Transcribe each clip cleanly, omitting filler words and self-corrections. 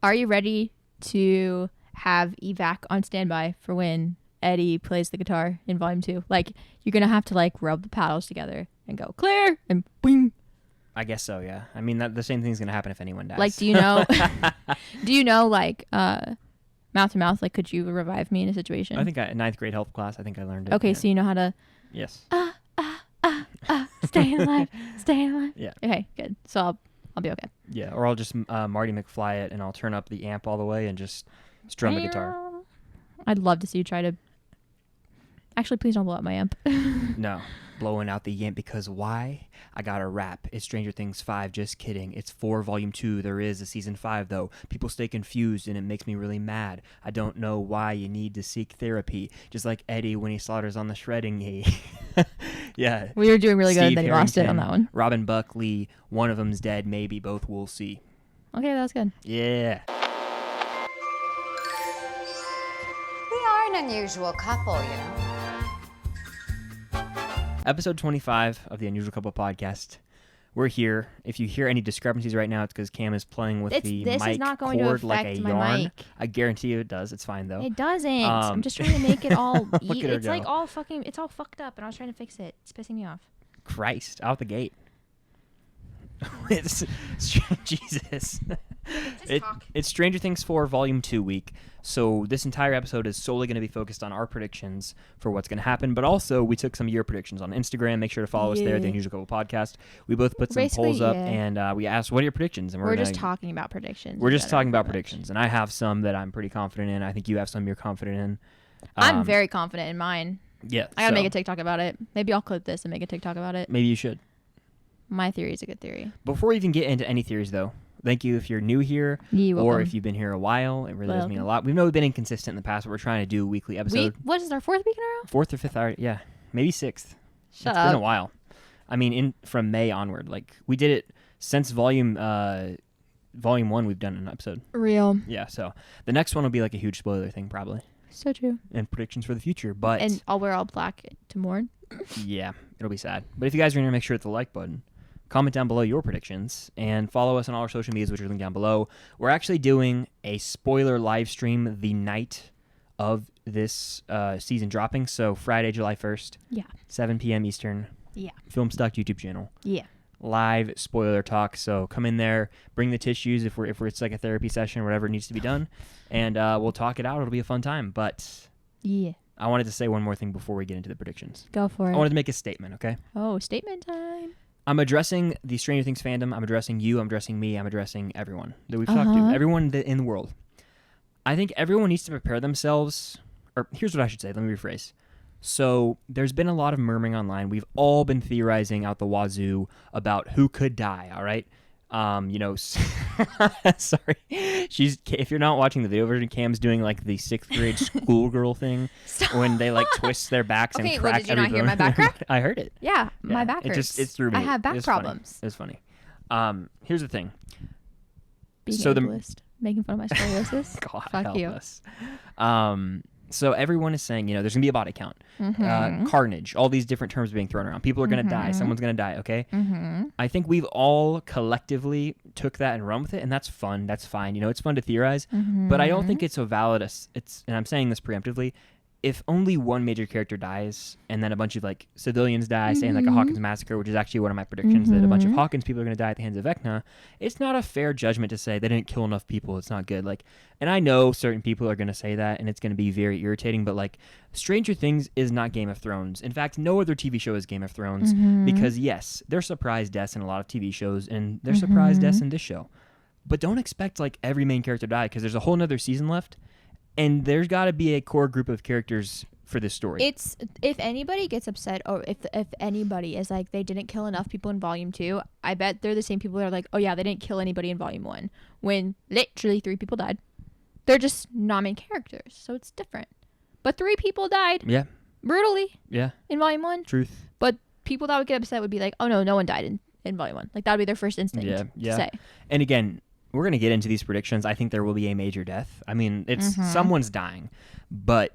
Are you ready to have evac on standby for when Eddie plays the guitar in volume 2? Like, you're going to have to, like, rub the paddles together and go, clear, and boing. I guess so, yeah. I mean, the same thing's going to happen if anyone dies. Like, do you know, like, mouth to mouth, like, could you revive me in a situation? I think in 9th grade health class, I think I learned it. Okay, so you know how to... Yes. Stay alive, stay alive. Yeah. Okay, good. So I'll be okay. Yeah, or I'll just Marty McFly it, and I'll turn up the amp all the way and just strum the guitar. I'd love to see you try to... Actually, please don't blow up my amp. No, blowing out the amp because why? I got a rap. It's Stranger Things 5. Just kidding. It's 4 volume 2. There is a season 5 though. People stay confused and it makes me really mad. I don't know why you need to seek therapy. Just like Eddie when he slaughters on the shredding hay. Yeah. We were doing really good, Steve and then he lost it on Harrington, that one. Robin Buckley. One of them's dead. Maybe both. We'll see. Okay, that was good. Yeah. We are an unusual couple, you know. Episode 25 of the Unusual Couple podcast. We're here. If you hear any discrepancies right now, it's because Cam is playing with the this mic is not going to cord like a affect my yarn. mic. I guarantee you it does. It's fine though. It doesn't. I'm just trying to make it all... Look at her it's go. like all fucking... It's all fucked up, and I was trying to fix it. It's pissing me off. Christ, out the gate. Jesus. It's Stranger Things 4 Volume 2 week. So this entire episode is solely going to be focused on our predictions for what's going to happen. But also, we took some of your predictions on Instagram. Make sure to follow us there, the Unusual Couple Podcast. We both put some Basically, polls up, yeah. and we asked, what are your predictions? And We're just talking about predictions. We're just talking about predictions. And I have some that I'm pretty confident in. I think you have some you're confident in. I'm very confident in mine. Yeah. I gotta make a TikTok about it. Maybe I'll clip this and make a TikTok about it. Maybe you should. My theory is a good theory. Before we even get into any theories, though, thank you if you're new here or if you've been here a while. It really does mean a lot. We've been inconsistent in the past, but we're trying to do a weekly episode. What is our 4th week in a row? 4th or 5th, yeah. Maybe 6th. It's been a while. I mean, from May onward. Like, we did it since volume 1, we've done an episode. Real. Yeah, so the next one will be like a huge spoiler thing, probably. So true. And predictions for the future, but... And I'll wear all black to mourn. Yeah, it'll be sad. But if you guys are going to make sure to hit the like button, comment down below your predictions, and follow us on all our social medias, which are linked down below. We're actually doing a spoiler live stream the night of this season dropping, so Friday, July 1st. Yeah. 7 p.m. Eastern. Yeah. Film Stock YouTube channel. Yeah. Live spoiler talk, so come in there, bring the tissues if it's like a therapy session or whatever needs to be done, and we'll talk it out. It'll be a fun time, but... Yeah. I wanted to say one more thing before we get into the predictions. Go for it. I wanted to make a statement, okay? Oh, statement time. I'm addressing the Stranger Things fandom. I'm addressing you. I'm addressing me. I'm addressing everyone that we've talked to. Everyone in the world. I think everyone needs to prepare themselves. Or here's what I should say. Let me rephrase. So there's been a lot of murmuring online. We've all been theorizing out the wazoo about who could die, all right? Sorry. If you're not watching the video version, Cam's doing like the 6th grade schoolgirl thing when they like twist their backs and crack did you not every hear bone. my back crack? I heard it. Yeah, my back hurts. It threw me. I have back problems. It was funny. Here's the thing. Being So ableist, making fun of my scoliosis. God, Fuck help you. us. So everyone is saying, there's going to be a body count. Mm-hmm. Carnage, all these different terms being thrown around. People are going to die. Someone's going to die, okay? Mm-hmm. I think we've all collectively took that and run with it, and that's fun. That's fine. It's fun to theorize. Mm-hmm. But I don't think it's so valid. And I'm saying this preemptively, if only one major character dies and then a bunch of like civilians die, saying like a Hawkins massacre, which is actually one of my predictions, that a bunch of Hawkins people are going to die at the hands of Vecna, it's not a fair judgment to say they didn't kill enough people. It's not good. Like, and I know certain people are going to say that, and it's going to be very irritating. But like, Stranger Things is not Game of Thrones. In fact, no other TV show is Game of Thrones because yes, there's surprise deaths in a lot of TV shows, and there's surprise deaths in this show. But don't expect like every main character to die because there's a whole nother season left. And there's got to be a core group of characters for this story. It's if anybody gets upset, or if anybody is like they didn't kill enough people in volume 2, I bet they're the same people that are like, oh yeah, they didn't kill anybody in volume 1 when literally 3 people died. They're just not main characters, so it's different. But 3 people died. Yeah. Brutally. Yeah. In volume 1. Truth. But people that would get upset would be like, oh no one died in volume 1. Like that would be their first instinct to say. And again, we're going to get into these predictions. I think there will be a major death. I mean, it's someone's dying. But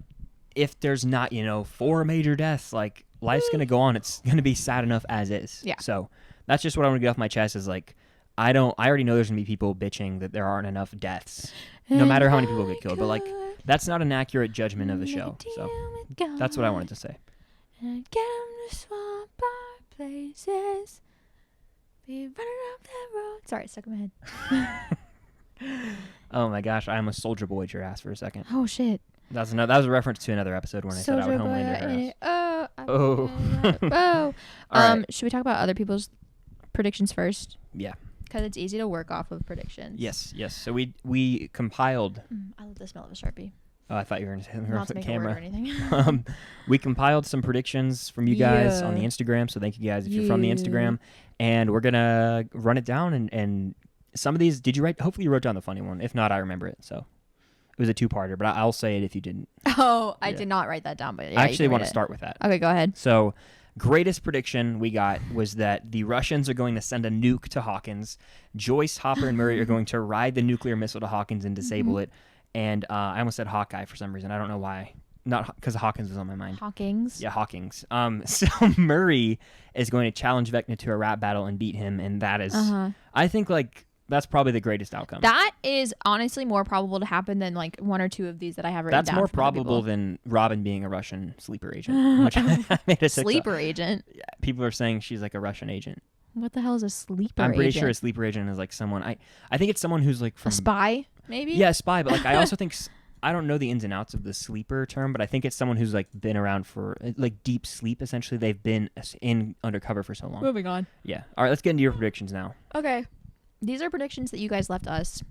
if there's not, 4 major deaths, like, life's going to go on. It's going to be sad enough as is. Yeah. So that's just what I want to get off my chest is, like, I already know there's gonna be people bitching that there aren't enough deaths, no matter how many people get killed. But like, that's not an accurate judgment of the show. So that's what I wanted to say. And get 'em to swap our places. Be running up that road. Sorry, it's stuck in my head. Oh my gosh, I almost Soldier Boy'd your ass for a second. Oh shit. That was a reference to another episode when I said I would Homelander her ass. Oh. All right. Should we talk about other people's predictions first? Yeah. Because it's easy to work off of predictions. Yes. So we compiled. I love the smell of a Sharpie. Oh, I thought you were going to say Not to the make a word camera. or anything. We compiled some predictions from you guys on the Yeah. Instagram. So thank you guys if you're from the Instagram. And we're going to run it down. And some of these, did you write? Hopefully you wrote down the funny one. If not, I remember it. So it was a 2-parter, but I'll say it if you didn't. Oh, I Yeah. did not write that down. But yeah, I actually want to to start with that. Okay, go ahead. So, greatest prediction we got was that the Russians are going to send a nuke to Hawkins. Joyce, Hopper, and Murray are going to ride the nuclear missile to Hawkins and disable it. And I almost said Hawkeye for some reason. I don't know why. Not because Hawkins was on my mind. Hawkins. Yeah, Hawkins. So Murray is going to challenge Vecna to a rap battle and beat him, and that is, I think, like, that's probably the greatest outcome. That is honestly more probable to happen than like one or two of these that I have written That's down. more from other probable people. than Robin being a Russian sleeper agent, which I made a TikTok. Sleeper agent. Yeah, people are saying she's like a Russian agent. What the hell is a sleeper I'm pretty agent? sure a sleeper agent is like someone. I think it's someone who's like from A spy, maybe? Yeah, a spy. But like I also think I don't know the ins and outs of the sleeper term, but I think it's someone who's like been around for like deep sleep. Essentially, they've been in undercover for so long. Moving on. Yeah. All right, let's get into your predictions now. Okay. These are predictions that you guys left us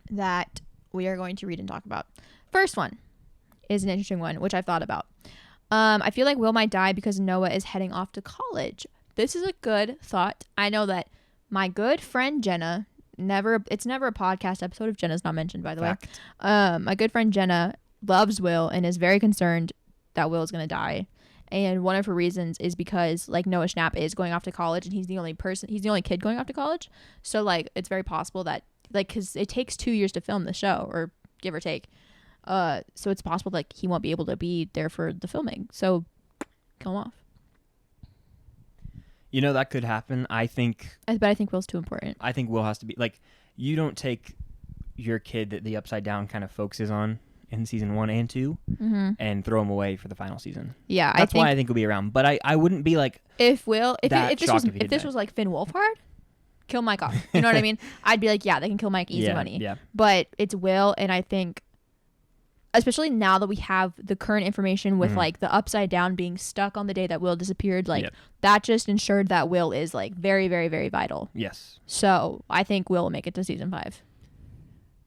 that we are going to read and talk about. First one is an interesting one, which I've thought about. I feel like Will might die because Noah is heading off to college. This is a good thought. I know that my good friend Jenna, it's never a podcast episode if Jenna's not mentioned, by the way. My good friend Jenna loves Will and is very concerned that Will is going to die. And one of her reasons is because like Noah Schnapp is going off to college and he's the only kid going off to college. So like it's very possible that like, cause it takes 2 years to film the show or give or take. So it's possible like he won't be able to be there for the filming. So kill him off. You know that could happen. But I think Will's too important. I think Will has to be like, you don't take your kid that the Upside Down kind of focuses on in season 1 and 2 and throw him away for the final season. Yeah, that's why I think he'll be around. But I wouldn't be like if this was like Finn Wolfhard, kill Mike off. You know what I mean? I'd be like, yeah, they can kill Mike easy money. Yeah. But it's Will, and I think, especially now that we have the current information with like the Upside Down being stuck on the day that Will disappeared, like that just ensured that Will is like very, very, very vital. Yes. So I think Will will make it to season 5.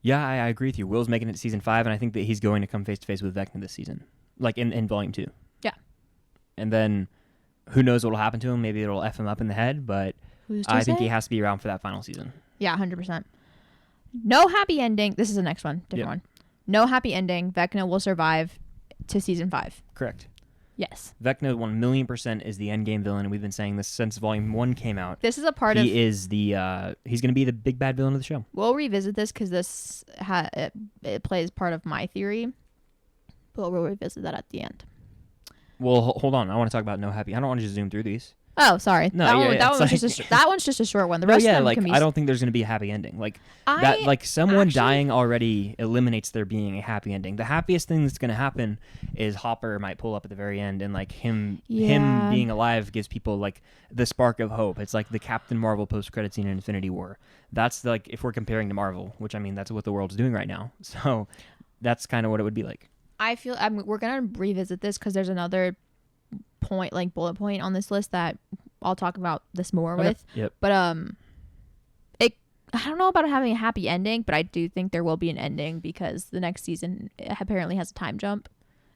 Yeah, I agree with you. Will's making it to season 5, and I think that he's going to come face to face with Vecna this season, like in volume 2. Yeah. And then, who knows what'll happen to him? Maybe it'll f him up in the head, but I think he has to be around for that final season. Yeah, 100%. No happy ending. This is the next one. Different one. No happy ending. Vecna will survive to season 5. Correct. Yes. Vecna 1,000,000% is the endgame villain, and we've been saying this since volume 1 came out. This is a part of. He is the. He's going to be the big bad villain of the show. We'll revisit this because this it plays part of my theory, but we'll revisit that at the end. Well, hold on. I want to talk about no happy. I don't want to just zoom through these. Oh, sorry. No, That one's just a short one. The rest of them like can be. I don't think there's going to be a happy ending. Like that, like someone dying already eliminates there being a happy ending. The happiest thing that's going to happen is Hopper might pull up at the very end, and like him being alive gives people like the spark of hope. It's like the Captain Marvel post-credit scene in Infinity War. That's like if we're comparing to Marvel, which I mean that's what the world's doing right now. So that's kind of what it would be like. I feel we're gonna revisit this because there's another point, like bullet point on this list that I'll talk about this more with. Yep. But I don't know about having a happy ending, but I do think there will be an ending because the next season apparently has a time jump.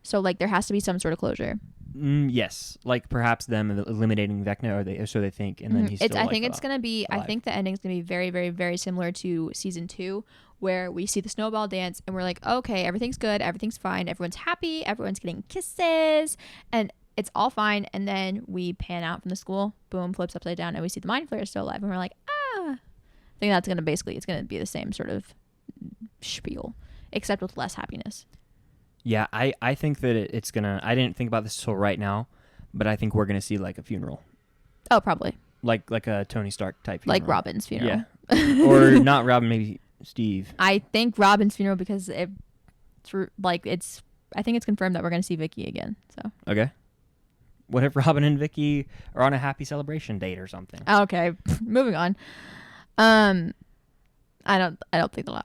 So like there has to be some sort of closure. Yes, like perhaps them eliminating Vecna, or so they think, and then he's still I think it's gonna be. Alive. I think the ending's gonna be very, very, very similar to season 2, where we see the snowball dance and we're like, okay, everything's good, everything's fine, everyone's happy, everyone's getting kisses, and it's all fine. And then we pan out from the school, boom, flips upside down, and we see the Mind Flayer still alive, and we're like, ah. I think that's it's gonna be the same sort of spiel, except with less happiness. Yeah, I think that it's gonna. I didn't think about this till right now, but I think we're gonna see like a funeral. Oh, probably. like a Tony Stark type Like funeral. Robin's funeral. Yeah. Or not Robin, maybe Steve. I think Robin's funeral because I think it's confirmed that we're gonna see Vicky again. So Okay. What if Robin and Vicky are on a happy celebration date or something? okay, moving on. I don't think that'll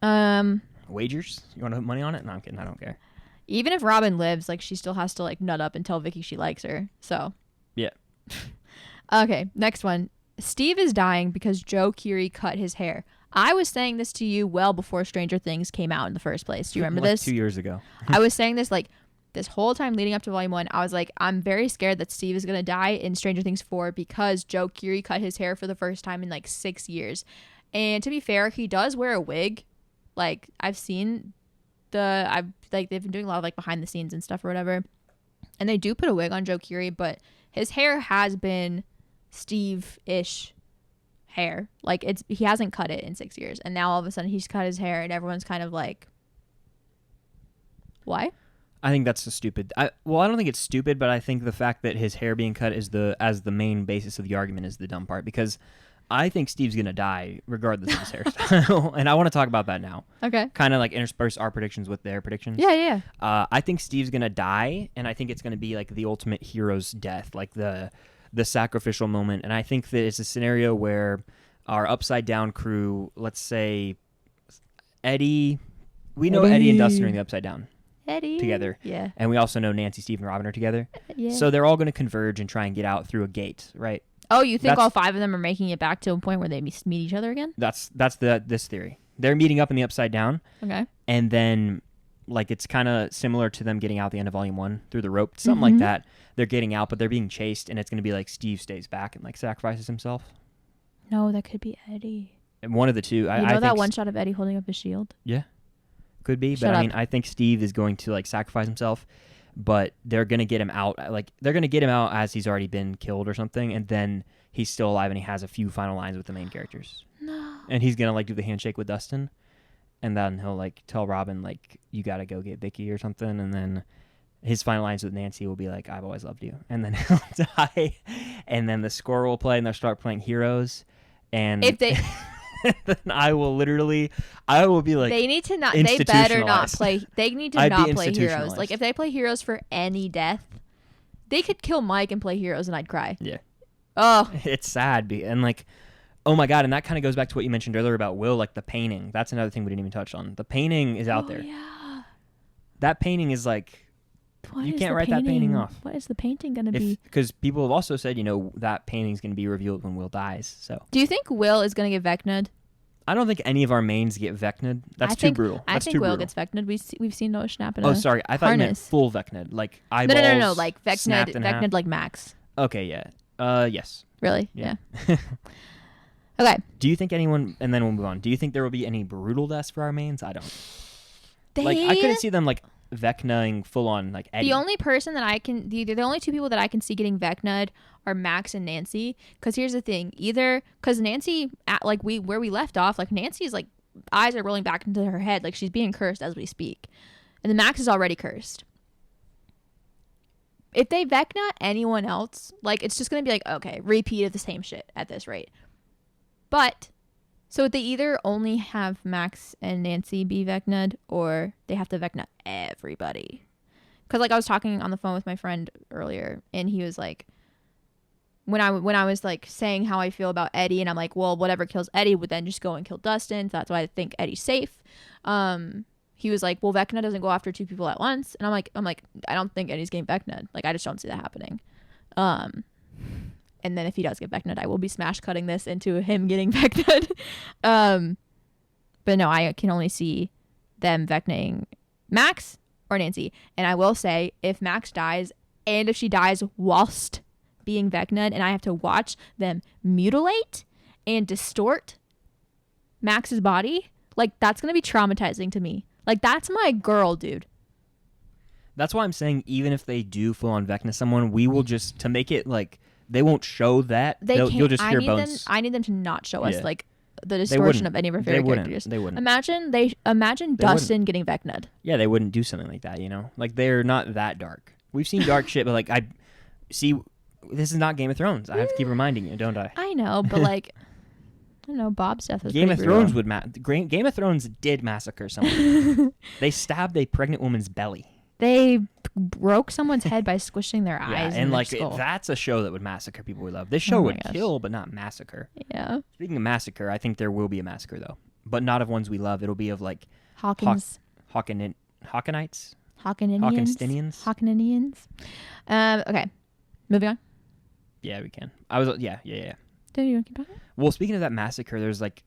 happen. Wagers? You want to put money on it? No, I'm kidding. I don't care. Even if Robin lives, like she still has to like nut up and tell Vicky she likes her. So Yeah. okay, next one. Steve is dying because Joe Keery cut his hair. I was saying this to you well before Stranger Things came out in the first place. Do you remember Like this? 2 years ago. I was saying this like this whole time leading up to Volume 1. I was like, I'm very scared that Steve is going to die in Stranger Things 4 because Joe Keery cut his hair for the first time in like 6 years. And to be fair, he does wear a wig. Like I've seen they've been doing a lot of like behind the scenes and stuff or whatever. And they do put a wig on Joe Keery, but his hair has been Steve-ish hair. Like he hasn't cut it in 6 years. And now all of a sudden he's cut his hair and everyone's kind of like, why? I think that's stupid. I don't think it's stupid, but I think the fact that his hair being cut is as the main basis of the argument is the dumb part, because I think Steve's going to die regardless of his hairstyle. And I want to talk about that now. Okay. Kind of like intersperse our predictions with their predictions. Yeah. I think Steve's going to die, and I think it's going to be like the ultimate hero's death, like the sacrificial moment. And I think that it's a scenario where our Upside Down crew, let's say Eddie, we know Eddie and Dustin are in the Upside Down Eddie. together. Yeah. And we also know Nancy, Steve, and Robin are together. Yeah. So they're all going to converge and try and get out through a gate, right? Oh, you think That's- all 5 of them are making it back to a point where they meet each other again? That's this theory. They're meeting up in the Upside Down, Okay. and then like it's kind of similar to them getting out at the end of Volume 1 through the rope, something like that. They're getting out, but they're being chased, and it's going to be like Steve stays back and like sacrifices himself. No, that could be Eddie. And one of the two. You I know think that one shot of Eddie holding up his shield? Yeah, could be. Shut But I up. mean, I think Steve is going to like sacrifice himself, but they're going to get him out. Like they're going to get him out as he's already been killed or something, and then he's still alive and he has a few final lines with the main characters. No. And he's going to like do the handshake with Dustin, and then he'll like tell Robin like, you got to go get Vicky or something, and then his final lines with Nancy will be like, I've always loved you, and then he'll die, and then the score will play and they'll start playing Heroes, and If they then I will be like, they need to not they better not institutionalized. play they need to I'd not be play Heroes. institutionalized. Like if they play Heroes for any death, they could kill Mike and play Heroes and I'd cry. Yeah. Oh, It's sad, and like, oh my god, and that kind of goes back to what you mentioned earlier about Will, like the painting. That's another thing we didn't even touch on. The painting is out there. Yeah. That painting is like, What you is can't the write that painting off. What is the painting going to be? because people have also said, that painting's going to be revealed when Will dies. So Do you think Will is going to get Vecna'd? I don't think any of our mains get Vecna'd. That's too brutal. I That's think too Will brutal. gets Vecna'd. We've seen Noah snap in Oh, a sorry. I thought you meant harness. full Vecna'd, like No, eyeballs. like snapped in half. Vecna'd like Max. Okay, yeah. Yes. Really? Yeah. Okay. Do you think anyone? And then we'll move on. Do you think there will be any brutal deaths for our mains? I don't. They, Like I couldn't see them like Vecna'ing full on like Eddie. The only person that I can, the only 2 people that I can see getting Vecna'd are Max and Nancy. Because here's the thing, because Nancy, where we left off, like Nancy's like eyes are rolling back into her head, like she's being cursed as we speak, and then Max is already cursed. If they Vecna anyone else, like it's just gonna be like, okay, repeat of the same shit at this rate. But so they either only have Max and Nancy be Vecna'd, or they have to Vecna everybody. Because like I was talking on the phone with my friend earlier, and he was like, when I was like saying how I feel about Eddie, and I'm like, well, whatever kills Eddie would then just go and kill Dustin. So that's why I think Eddie's safe. He was like, well, Vecna doesn't go after 2 people at once, and I'm like, I don't think Eddie's getting Vecna'd. Like I just don't see that happening. And then if he does get Vecna'd, I will be smash cutting this into him getting Vecna'd. But no, I can only see them Vecna'ing Max or Nancy. And I will say, if Max dies, and if she dies whilst being Vecna'd, and I have to watch them mutilate and distort Max's body, like that's gonna be traumatizing to me. Like that's my girl, dude. That's why I'm saying even if they do full on Vecna someone, we will just to make it like they won't show that. You'll just hear bones. I need them to not show us Yeah. like the distortion of any of our favorite characters. They wouldn't. Imagine Dustin getting Vecna'd. Yeah, they wouldn't do something like that. Like they're not that dark. We've seen dark shit, but like I see This is not Game of Thrones. I have to keep reminding you, don't I? I know, but like, I don't know. Bob's death was Game of pretty brutal. Thrones would Game of Thrones did massacre someone. They stabbed a pregnant woman's belly. They broke someone's head by squishing their Yeah, eyes. and in like their skull. that's a show that would massacre people we love. This show Oh my would gosh. kill, but not massacre. Yeah. Speaking of massacre, I think there will be a massacre though, but not of ones we love. It'll be of like Hawkins. Hawkinites, Hawkininians. Hawkinstinians. Hawkininians. Okay. Moving on. Yeah, we can. Yeah. Do you want to keep talking? Well, speaking of that massacre, there's like,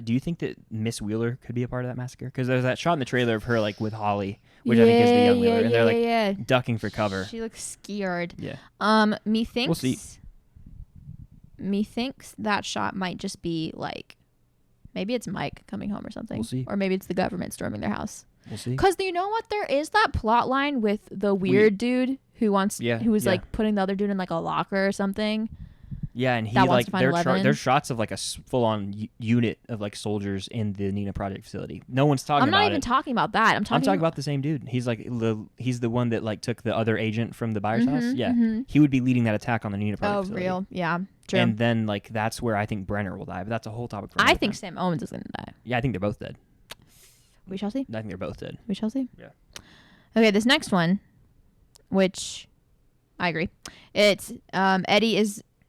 do you think that Miss Wheeler could be a part of that massacre? Because there's that shot in the trailer of her like with Holly, which I think is the young Wheeler, and they're like ducking for cover. She looks scared. Yeah. Methinks. We'll see. Methinks that shot might just be like, maybe it's Mike coming home or something. We'll see. Or maybe it's the government storming their house. We'll see. Because you know what? There is that plot line with the weird dude who wants, who was yeah. like putting the other dude in like a locker or something. Yeah, and he that wants like to find Eleven. there's shots of like a full-on unit of like soldiers in the Nina Project facility. No one's talking I'm about not it. even talking about that. I'm talking about the same dude. He's like he's the one that like took the other agent from the buyer's house. Yeah, he would be leading that attack on the Nina Project facility. real? Yeah, true. And then like that's where I think Brenner will die. But that's a whole topic for I another think time. Sam Owens is gonna die. Yeah, I think they're both dead. We shall see. I think they're both dead. We shall see. Yeah. Okay, this next one, which I agree, it's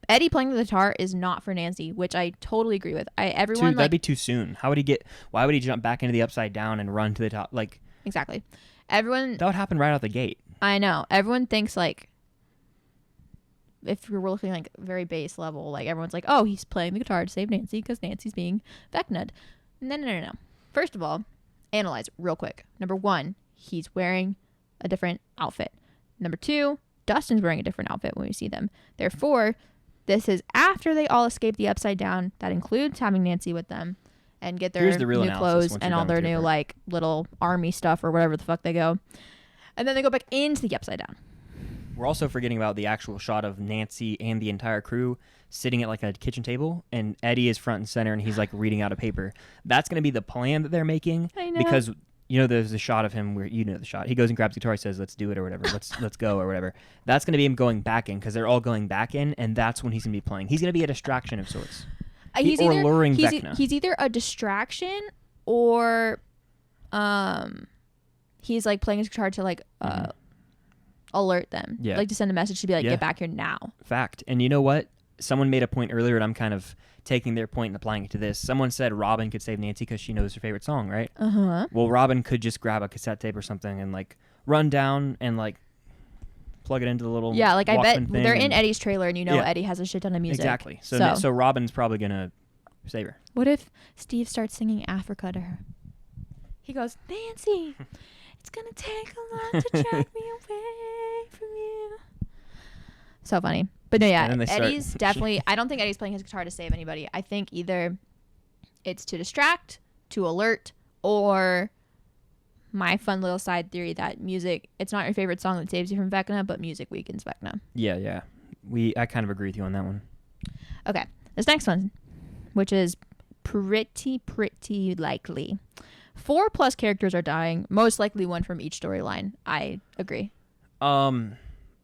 Eddie playing the guitar is not for Nancy, which I totally agree with. That'd be too soon. Why would he jump back into the upside down and run to the top? Like exactly. Everyone that would happen right out the gate. I know. Everyone thinks like, if we're looking like very base level, like everyone's like, oh, he's playing the guitar to save Nancy because Nancy's being Vecna'd. No. First of all, analyze it real quick. Number 1, he's wearing a different outfit. Number 2, Dustin's wearing a different outfit when we see them. Therefore, this is after they all escape the upside down. That includes having Nancy with them and get their new clothes and all their new like little army stuff or whatever the fuck they go. And then they go back into the upside down. We're also forgetting about the actual shot of Nancy and the entire crew sitting at like a kitchen table, and Eddie is front and center, and he's like reading out a paper. That's going to be the plan that they're making. I know. Because there's a shot of him where the shot. He goes and grabs the guitar, he says, "Let's do it" or whatever. Let's go or whatever. That's going to be him going back in because they're all going back in, and that's when he's going to be playing. He's going to be a distraction of sorts. Luring Vecna. He's either a distraction or he's like playing his guitar to like alert them. Yeah. Like to send a message to be like, get back here now. Fact. And you know what? Someone made a point earlier, and I'm kind of taking their point and applying it to this. Someone said Robin could save Nancy because she knows her favorite song, right? Uh-huh. Well, Robin could just grab a cassette tape or something and like run down and like plug it into the little I bet Walkman thing they're in Eddie's trailer, and Eddie has a shit ton of music. Exactly. So Robin's probably gonna save her. What if Steve starts singing Africa to her? He goes, Nancy, it's gonna take a lot to drag me away from you. So funny. But no, yeah, Eddie's definitely, I don't think Eddie's playing his guitar to save anybody. I think either it's to distract, to alert, or my fun little side theory that music, it's not your favorite song that saves you from Vecna, but music weakens Vecna. Yeah. I kind of agree with you on that one. Okay, this next one, which is pretty likely. 4+ characters are dying, most likely one from each storyline. I agree.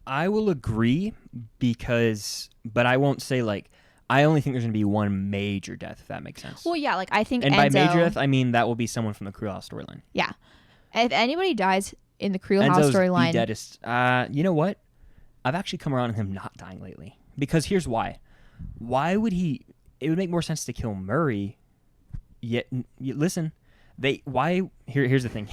I will agree but I won't say like, I only think there's going to be one major death, if that makes sense. Well, yeah, like I think And Enzo, by major death, I mean that will be someone from the Crewhouse storyline. Yeah. If anybody dies in the Crewhouse storyline. The deadest. You know what? I've actually come around on him not dying lately. Because here's why. Why would he... It would make more sense to kill Murray. Yet listen, here's the thing.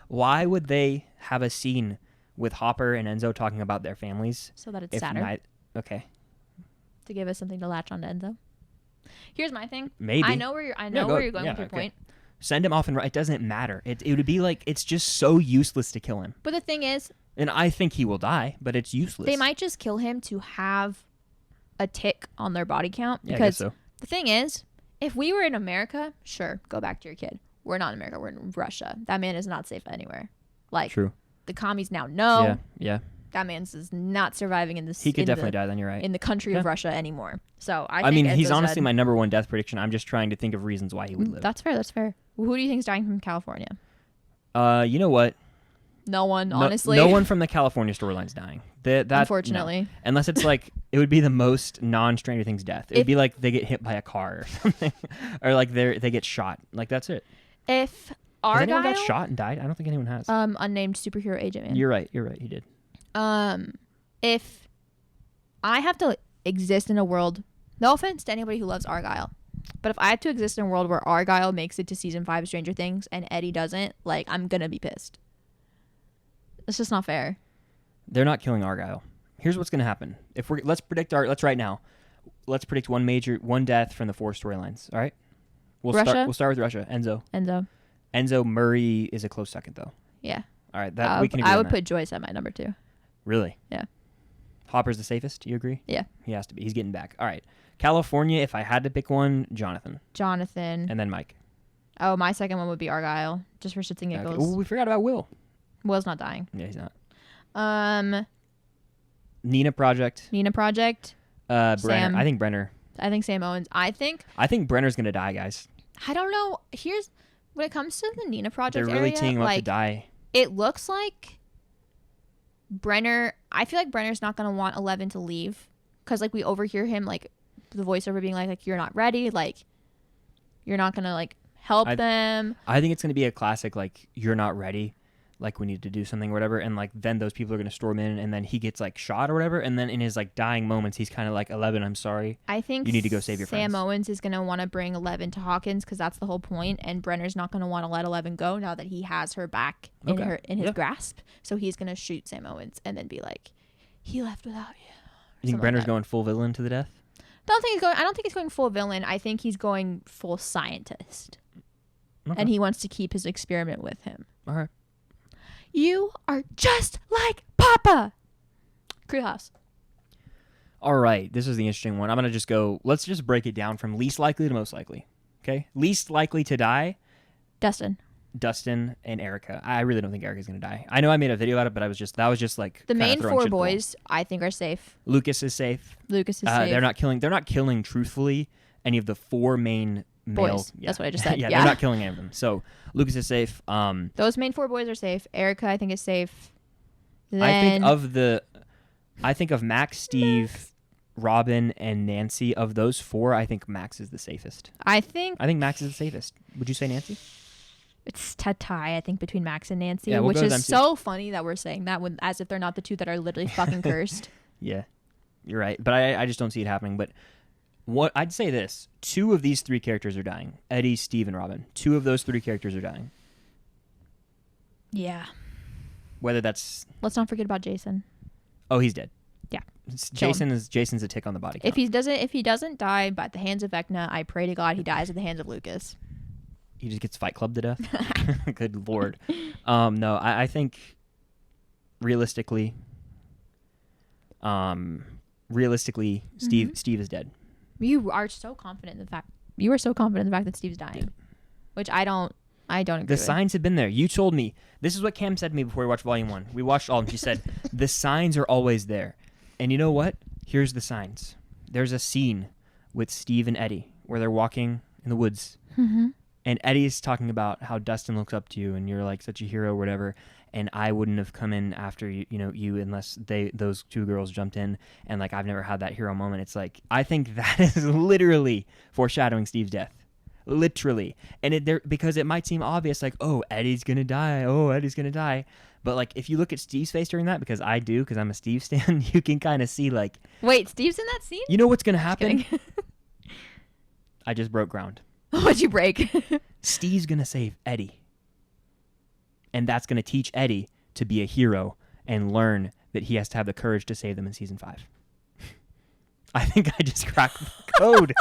Why would they have a scene with Hopper and Enzo talking about their families? So that it's sadder. Okay. To give us something to latch on to Enzo. Here's my thing. Maybe. I know where you're going with your point. Send him off and it doesn't matter. It would be like, it's just so useless to kill him. But the thing is, and I think he will die, but it's useless. They might just kill him to have a tick on their body count. Yeah, because I guess so. The thing is, if we were in America, sure, go back to your kid. We're not in America. We're in Russia. That man is not safe anywhere. Like, true. The commies now know. Yeah. That man's is not surviving in this. He could definitely die. Then you're right. In the country of Russia anymore. So I mean, he's honestly my number one death prediction. I'm just trying to think of reasons why he would live. That's fair. Well, who do you think is dying from California? You know what? No one, honestly. No one from the California storyline's dying. That Unfortunately. no. Unless it's like it would be the most non-Stranger Things death. It would be like they get hit by a car or something, or like they get shot. Like that's it. If Has Argyle, anyone got shot and died? I don't think anyone has. unnamed superhero agent man. You're right. He did. If I have to exist in a world, no offense to anybody who loves Argyle, but if I have to exist in a world where Argyle makes it to season 5 of Stranger Things and Eddie doesn't, like I'm gonna be pissed. It's just not fair. They're not killing Argyle. Here's what's gonna happen. Let's predict right now. Let's predict one death from the 4 storylines. All right. We'll start with Russia. Enzo Murray is a close second though. Yeah. All right. That we can agree I on would that. put Joyce at my number 2. Really? Yeah. Hopper's the safest. Do you agree? Yeah. He has to be. He's getting back. All right. California. If I had to pick one, Jonathan. And then Mike. Oh, my second one would be Argyle, just for shits and giggles. Okay. Ooh, we forgot about Will. Will's not dying. Yeah, he's not. Nina Project. Brenner. Sam. I think Brenner. I think Sam Owens. I think Brenner's gonna die, guys. I don't know. Here's when it comes to the Nina Project. They're really area, teeing him up to like, die. It looks like Brenner. I feel like Brenner's not gonna want 11 to leave because like we overhear him like the voiceover being like you're not ready, like you're not gonna like help them. I think it's gonna be a classic like you're not ready. Like we need to do something or whatever, and like then those people are gonna storm in, and then he gets like shot or whatever, and then in his like dying moments, he's kind of like 11. I'm sorry. I think you need to go save your friends. Sam Owens is gonna want to bring 11 to Hawkins because that's the whole point, and Brenner's not gonna want to let 11 go now that he has her back in his grasp. So he's gonna shoot Sam Owens and then be like, "He left without you." You think Brenner's going full villain to the death? I don't think he's going full villain. I think he's going full scientist, and he wants to keep his experiment with him. All right. You are just like Papa. Crew House. All right. This is the interesting one. I'm going to just go. Let's just break it down from least likely to most likely. Okay. Least likely to die. Dustin and Erica. I really don't think Erica's going to die. I know I made a video about it, but that was just like the main 4 boys I think are safe. Lucas is safe. They're not killing truthfully any of the 4 main male boys. Yeah. That's what I just said. yeah, they're not killing any of them. So Lucas is safe. Those main 4 boys are safe. Erica, I think, is safe. Then I think of Max, Steve, Robin, and Nancy. Of those 4, I think Max is the safest. I think Max is the safest. Would you say Nancy? It's a tie, I think, between Max and Nancy, yeah, which is so funny that we're saying that as if they're not the 2 that are literally fucking cursed. Yeah, you're right. But I just don't see it happening. But what I'd say 2 of these 3 characters are dying. Eddie, Steve, and Robin. 2 of those 3 characters are dying. Yeah. Whether that's... Let's not forget about Jason. Oh, he's dead. Yeah. Jason's a tick on the body count. If he doesn't die by the hands of Vecna, I pray to God he dies at the hands of Lucas. He just gets Fight Club to death. Good Lord. No, I think realistically, Steve is dead. You are so confident in the fact that Steve's dying, which I don't agree The with. signs have been there. You told me. This is what Cam said to me before we watched Volume 1. We watched all of them. She said, the signs are always there. And you know what? Here's the signs. There's a scene with Steve and Eddie where they're walking in the woods. Mm-hmm. And Eddie's talking about how Dustin looks up to you and you're like such a hero or whatever. And I wouldn't have come in after you unless those 2 girls jumped in. And like I've never had that hero moment. It's like I think that is literally foreshadowing Steve's death. Literally. And because it might seem obvious like, oh, Eddie's gonna die. But like if you look at Steve's face during that, because I do, because I'm a Steve stan, you can kind of see like, wait, Steve's in that scene? You know what's gonna happen? I just broke ground. What'd you break? Steve's gonna save Eddie. And that's gonna teach Eddie to be a hero and learn that he has to have the courage to save them in season 5. I think I just cracked the code.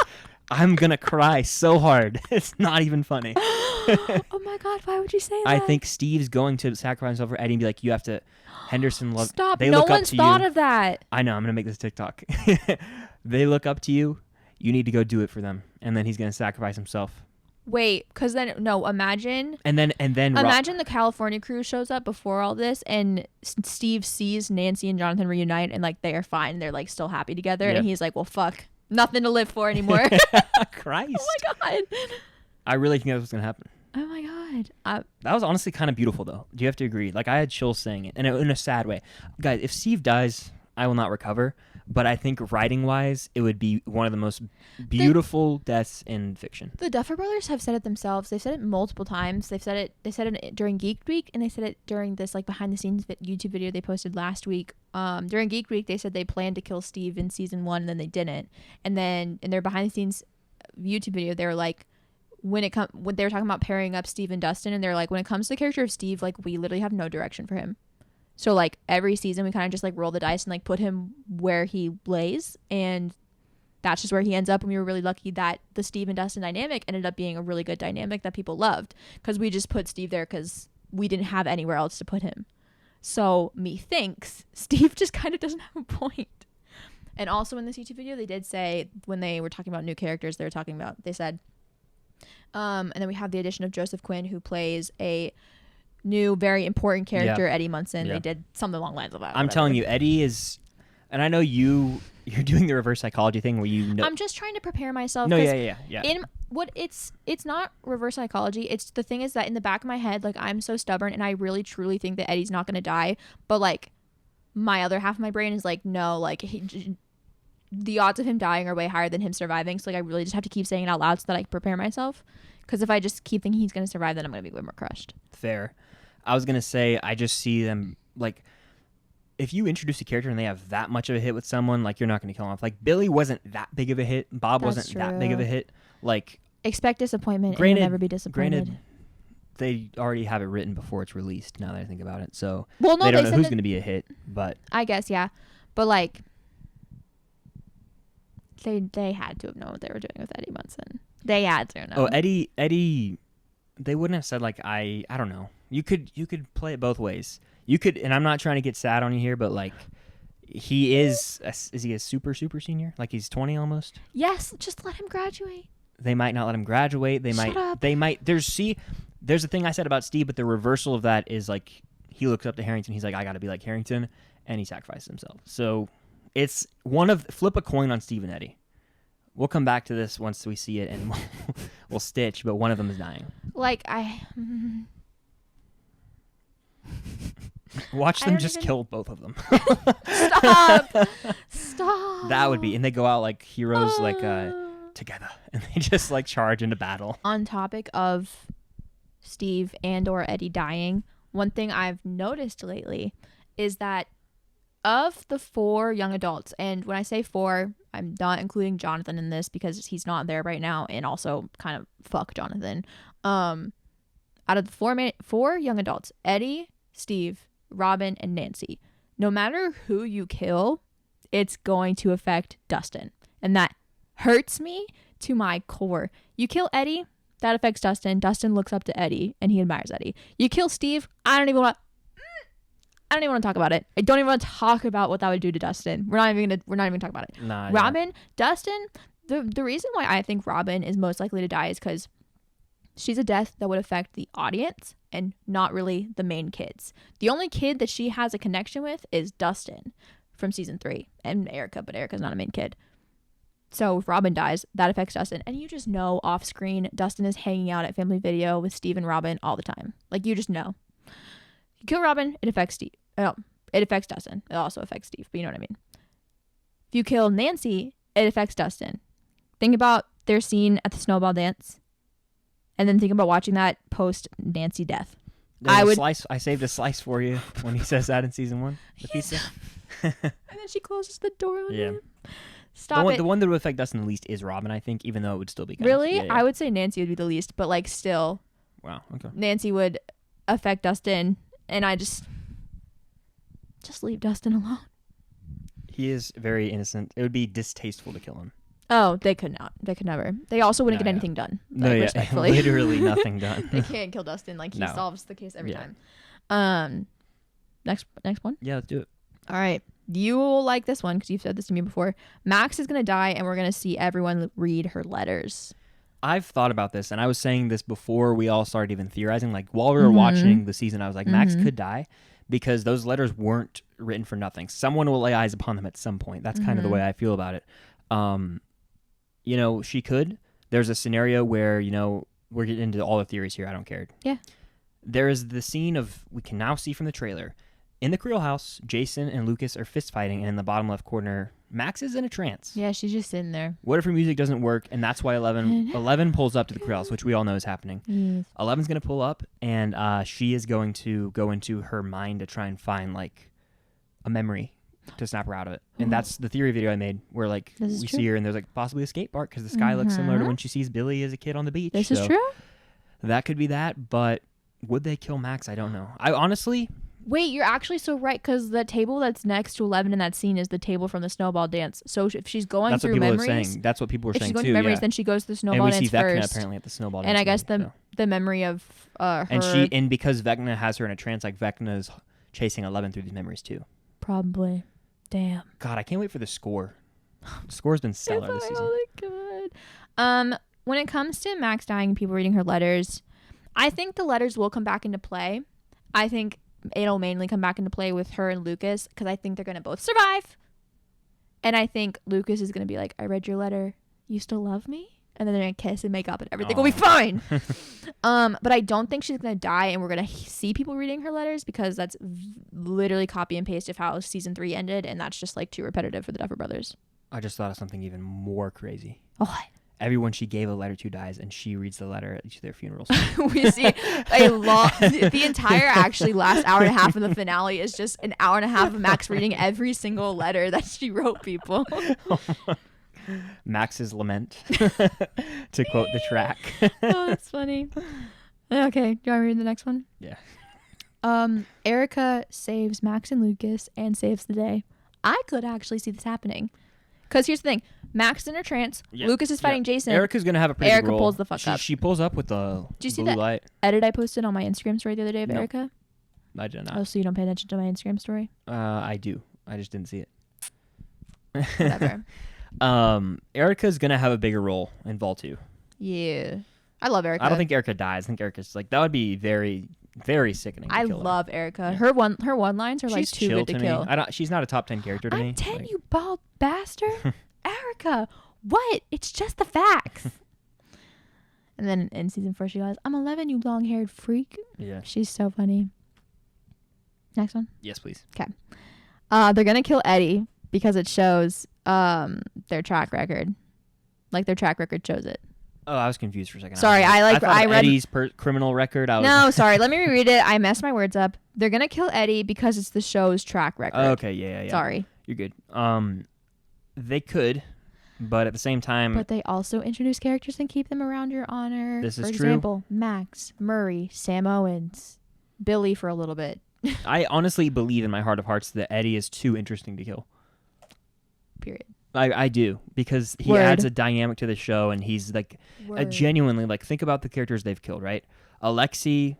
I'm gonna cry so hard. It's not even funny. Oh my God, why would you say that? I think Steve's going to sacrifice himself for Eddie and be like, you have to, Henderson love. Stop, they no look one's up to thought you. of that. I know, I'm gonna make this TikTok. They look up to you. You need to go do it for them. And then he's gonna sacrifice himself. Wait, because then, no, imagine. And then imagine the California crew shows up before all this and Steve sees Nancy and Jonathan reunite and like they are fine. They're like still happy together. Yeah. And he's like, well, fuck. Nothing to live for anymore. Christ. Oh my God. I really think that's what's going to happen. Oh my God. God. That was honestly kind of beautiful, though. Do you have to agree? Like, I had chills saying it, and in a sad way. Guys, if Steve dies, I will not recover. But I think writing-wise, it would be one of the most beautiful deaths in fiction. The Duffer Brothers have said it themselves. They've said it multiple times. They said it during Geek Week, and they said it during this like behind-the-scenes YouTube video they posted last week. During Geek Week, they said they planned to kill Steve in season 1, and then they didn't. And then in their behind-the-scenes YouTube video, they were like, when they were talking about pairing up Steve and Dustin, and they're like, when it comes to the character of Steve, like we literally have no direction for him. So like every season we kind of just like roll the dice and like put him where he lays, and that's just where he ends up. And we were really lucky that the Steve and Dustin dynamic ended up being a really good dynamic that people loved, because we just put Steve there because we didn't have anywhere else to put him. So methinks Steve just kind of doesn't have a point. And also in this YouTube video, they did say, when they were talking about new characters, they said, and then we have the addition of Joseph Quinn, who plays a new, very important character, Eddie Munson. They did something along the lines of that. I'm telling you, Eddie is, and I know you're doing the reverse psychology thing where you know. I'm just trying to prepare myself. No, yeah. It's not reverse psychology. It's the thing is that in the back of my head, like I'm so stubborn, and I really truly think that Eddie's not gonna die. But like, my other half of my brain is like, no, like the odds of him dying are way higher than him surviving. So like, I really just have to keep saying it out loud so that I can prepare myself. Because if I just keep thinking he's gonna survive, then I'm gonna be way more crushed. Fair. I was going to say, I just see them, like, if you introduce a character and they have that much of a hit with someone, like, you're not going to kill them off. Like, Billy wasn't that big of a hit. Bob wasn't that big of a hit. Like, expect disappointment, and you'll never be disappointed. Granted, they already have it written before it's released, now that I think about it. So, well, no, they don't know who's going to be a hit, but. I guess, yeah. But, like, they had to have known what they were doing with Eddie Munson. They had to know. Oh, Eddie, they wouldn't have said, like, I don't know. You could play it both ways. You could, and I'm not trying to get sad on you here, but like, he is he a super senior? Like he's 20 almost? Yes, just let him graduate. They might not let him graduate. Shut up. There's a thing I said about Steve, but the reversal of that is like he looks up to Harrington. He's like, I got to be like Harrington, and he sacrifices himself. So it's flip a coin on Steve and Eddie. We'll come back to this once we see it, and we'll stitch. But one of them is dying. Like Watch them just kill both of them. Stop. That would be, and they go out like heroes, like together, and they just like charge into battle. On topic of Steve and or Eddie dying, one thing I've noticed lately is that of the 4 young adults, and when I say 4, I'm not including Jonathan in this because he's not there right now, and also kind of fuck Jonathan. Out of the 4 young adults, Eddie, Steve, Robin, and Nancy, no matter who you kill, it's going to affect Dustin. And that hurts me to my core. You kill Eddie, that affects Dustin. Dustin looks up to Eddie, and he admires Eddie. You kill Steve, I don't even want to talk about it. I don't even want to talk about what that would do to Dustin. We're not even gonna talk about it. Nah, Robin, yeah. Dustin, the reason why I think Robin is most likely to die is because she's a death that would affect the audience and not really the main kids. The only kid that she has a connection with is Dustin from season 3 and Erica, but Erica's not a main kid. So if Robin dies, that affects Dustin. And you just know off screen, Dustin is hanging out at Family Video with Steve and Robin all the time. Like, you just know. You kill Robin, it affects Steve. Oh, it affects Dustin. It also affects Steve, but you know what I mean. If you kill Nancy, it affects Dustin. Think about their scene at the snowball dance. And then think about watching that post Nancy death. I saved a slice for you when he says that in season 1. The pizza. And then she closes the door on him. Stop it. The one that would affect Dustin the least is Robin, I think, even though it would still be really? Yeah. I would say Nancy would be the least, but like still. Wow. Okay. Nancy would affect Dustin, and I just leave Dustin alone. He is very innocent. It would be distasteful to kill him. Oh, they could not. They could never. They also wouldn't get anything done. Like, respectfully. Literally nothing done. They can't kill Dustin. Like, he solves the case every time. Next one? Yeah, let's do it. All right. You will like this one because you've said this to me before. Max is going to die, and we're going to see everyone read her letters. I've thought about this, and I was saying this before we all started even theorizing. Like, while we were watching the season, I was like, Max could die because those letters weren't written for nothing. Someone will lay eyes upon them at some point. That's kind of the way I feel about it. You know, she could. There's a scenario where, you know, we're getting into all the theories here. I don't care. Yeah. There is the scene of, we can now see from the trailer, in the Creel house, Jason and Lucas are fist fighting, and in the bottom left corner, Max is in a trance. Yeah, she's just sitting there. What if her music doesn't work, and that's why 11 pulls up to the Creel house, which we all know is happening. Yes. 11's going to pull up, and she is going to go into her mind to try and find, like, a memory to snap her out of it. And that's the theory video I made, where, like, we see her, and there's, like, possibly a skate park, because the sky looks similar to when she sees Billy as a kid on the beach. This is true? That could be that, but would they kill Max? I don't know. I honestly... Wait, you're actually so right, because the table that's next to 11 in that scene is the table from the snowball dance. So if she's going through memories... That's what people are saying, too. If she's going through memories, then she goes to the snowball dance first. And we see Vecna apparently at the snowball dance. And I guess the memory of her... And because Vecna has her in a trance, like, Vecna's chasing 11 through these memories, too. Probably. Damn. God, I can't wait for the score. The score's been stellar this season. Oh, God. When it comes to Max dying and people reading her letters, I think the letters will come back into play. I think it'll mainly come back into play with her and Lucas, because I think they're going to both survive. And I think Lucas is going to be like, I read your letter. You still love me? And then they're going to kiss and make up and everything will be fine. But I don't think she's going to die, and we're going to see people reading her letters, because that's literally copy and paste of how season 3 ended. And that's just like too repetitive for the Duffer Brothers. I just thought of something even more crazy. What? Everyone she gave a letter to dies, and she reads the letter at each of their funerals. We see a lot. The entire actually last hour and a half of the finale is just an hour and a half of Max reading every single letter that she wrote people. Max's lament, to quote the track. Oh, that's funny. Okay, do you want to read the next one? Yeah. Erica saves Max and Lucas and saves the day. I could actually see this happening. Because here's the thing. Max is in her trance. Yep. Lucas is fighting Jason. Erica's going to have a pretty Erica big role. pulls the fuck up. She pulls up with the Did you see blue that light. Edit I posted on my Instagram story the other day of Erica? I did not. Oh, so you don't pay attention to my Instagram story? I do. I just didn't see it. Whatever. Erica's going to have a bigger role in Vol 2. Yeah. I love Erica. I don't think Erica dies. I think Erica's like, that would be very, very sickening. I love Erica. Yeah. Her one lines are like too good to kill. She's not a top 10 character to me. I'm 10, you bald bastard. Erica, what? It's just the facts. And then in season 4, she goes, I'm 11, you long-haired freak. Yeah. She's so funny. Next one? Yes, please. Okay. They're going to kill Eddie because it shows their track record. Like, their track record shows it. Oh, I was confused for a second. Sorry, I read Eddie's criminal record. No, sorry. Let me reread it. I messed my words up. They're going to kill Eddie because it's the show's track record. Okay, yeah. Sorry. You're good. They could, but at the same time... But they also introduce characters and keep them around your honor. This is true. For example, Max, Murray, Sam Owens, Billy for a little bit. I honestly believe in my heart of hearts that Eddie is too interesting to kill. Period. I do, because he adds a dynamic to the show, and he's like genuinely, like, think about the characters they've killed, right? Alexi,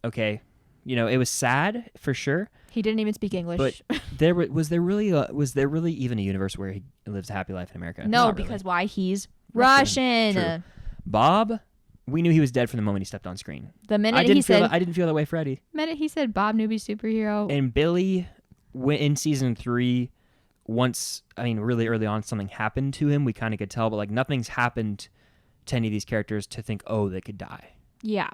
okay, it was sad for sure. He didn't even speak English. But was there really even a universe where he lives a happy life in America? No, because why? He's Russian. True. Bob, we knew he was dead from the moment he stepped on screen. The minute I didn't feel that way for Eddie. The minute he said Bob newbie superhero. And Billy, in season 3, really early on, something happened to him. We kind of could tell, but like nothing's happened to any of these characters to think, oh, they could die. Yeah.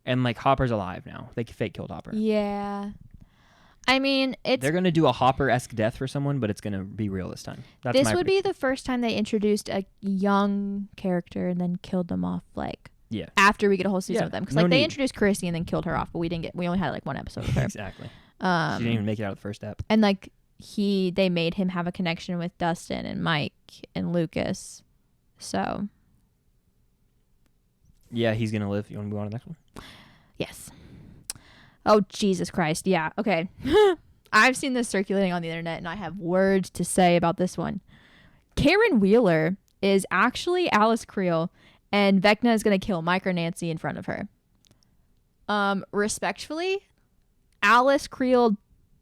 And like Hopper's alive now. They fake killed Hopper. Yeah. I mean, they're going to do a Hopper-esque death for someone, but it's going to be real this time. This would be the first time they introduced a young character and then killed them off, like, after we get a whole season with them. Because they introduced Chrissy and then killed her off, but we only had like one episode with her. Exactly. She didn't even make it out of the first ep. And like they made him have a connection with Dustin and Mike and Lucas. So. Yeah, he's going to live. You want to move on to the next one? Yes. Oh, Jesus Christ. Yeah. Okay. I've seen this circulating on the internet, and I have words to say about this one. Karen Wheeler is actually Alice Creel, and Vecna is going to kill Mike or Nancy in front of her. Respectfully, Alice Creel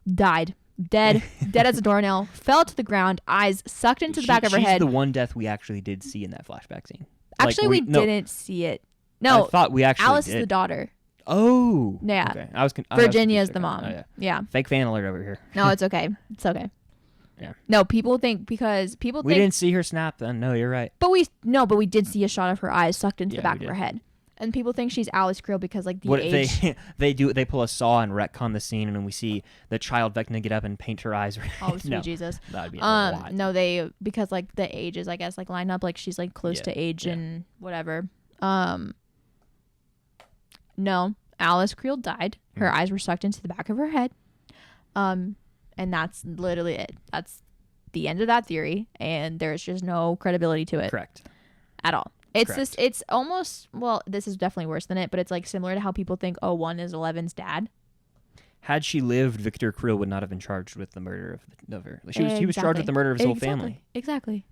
died. Dead as a doornail, fell to the ground, eyes sucked into the back of her head. She's the one death we actually did see in that flashback scene. Actually, we didn't see it. No, I thought we actually Alice did. is the daughter. Oh. Yeah. Okay. Virginia is the mom. Oh, yeah. Fake fan alert over here. No, it's okay. It's okay. Yeah. No, people think we didn't see her snap then. No, you're right. But we did see a shot of her eyes sucked into the back of her head. And people think she's Alice Creel because like the What age. if they pull a saw and retcon the scene, and then we see the child Vecna get up and paint her eyes red? Oh, sweet No, Jesus. that would be a lot. No, they because like the ages, I guess, like line up like she's like close to age and whatever. No, Alice Creel died. Her eyes were sucked into the back of her head. And that's literally it. That's the end of that theory, and there's just no credibility to it. Correct. At all. It's Correct. this. It's almost, well, this is definitely worse than it, but it's like similar to how people think 1 is 11's dad. Had she lived, Victor Creel would not have been charged with the murder of her. He was charged with the murder of his whole family. Exactly.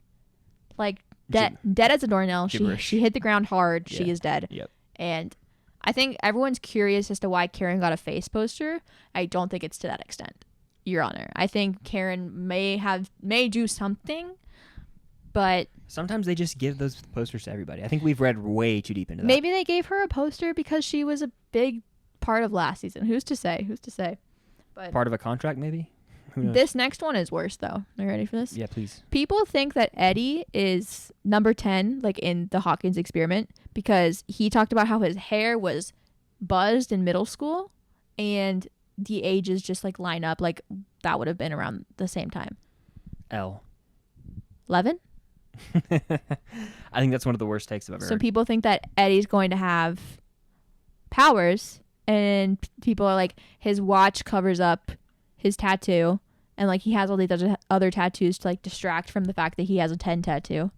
Like dead as a doornail. She hit the ground hard. She is dead. Yep. And I think everyone's curious as to why Karen got a face poster. I don't think it's to that extent, Your Honor. I think Karen may do something, but sometimes they just give those posters to everybody. I think we've read way too deep into that. maybe they gave her a poster because she was a big part of last season. Who's to say? But Part of a contract, maybe? Who knows? this next one is worse, though. Are you ready for this? Yeah, please. People think that Eddie is number 10, like in the Hawkins experiment, because he talked about how his hair was buzzed in middle school and the ages just like line up. Like that would have been around the same time. L. 11? I think that's one of the worst takes I've ever So heard. people think that Eddie's going to have powers, and people are like, his watch covers up his tattoo, and like he has all these other tattoos to like distract from the fact that he has a 10 tattoo.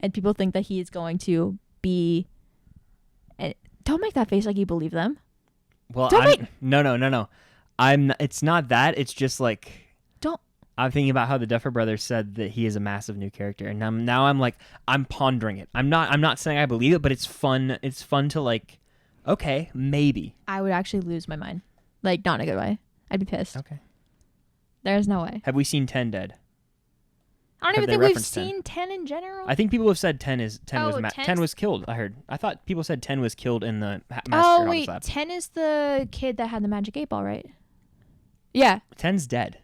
And people think that he is going to be. And don't make that face like you believe them. Well, Don't no. It's not that. It's just like Don't. I'm thinking about how the Duffer Brothers said that he is a massive new character, and I'm pondering it. I'm not saying I believe it, but it's fun. It's fun to like. Okay, maybe. I would actually lose my mind, like not in a good way. I'd be pissed. Okay. There's no way. Have we seen 10 dead? I don't Have even they think we've referenced 10? seen 10 in general. I think people have said 10 Oh, was 10 was killed. I thought people said 10 was killed in the massacre Oh at wait, August Lab. 10 is the kid that had the magic 8 ball, right? Yeah, 10's dead.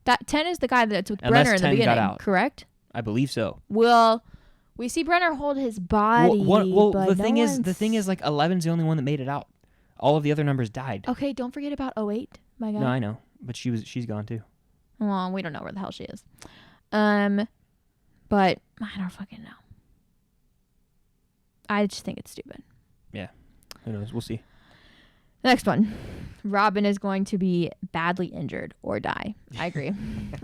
that 10 is the guy that's with Unless Brenner in the 10 got beginning, out. correct? I believe so. Well, we see Brenner hold his body. Well, but the no thing one's- is like 11's the only one that made it out. All of the other numbers died. Okay, don't forget about 08, my God. No, I know, but she's gone too. Well, we don't know where the hell she is. But I don't fucking know. I just think it's stupid. Who knows? We'll see. Next one. Robin is going to be badly injured or die. I agree.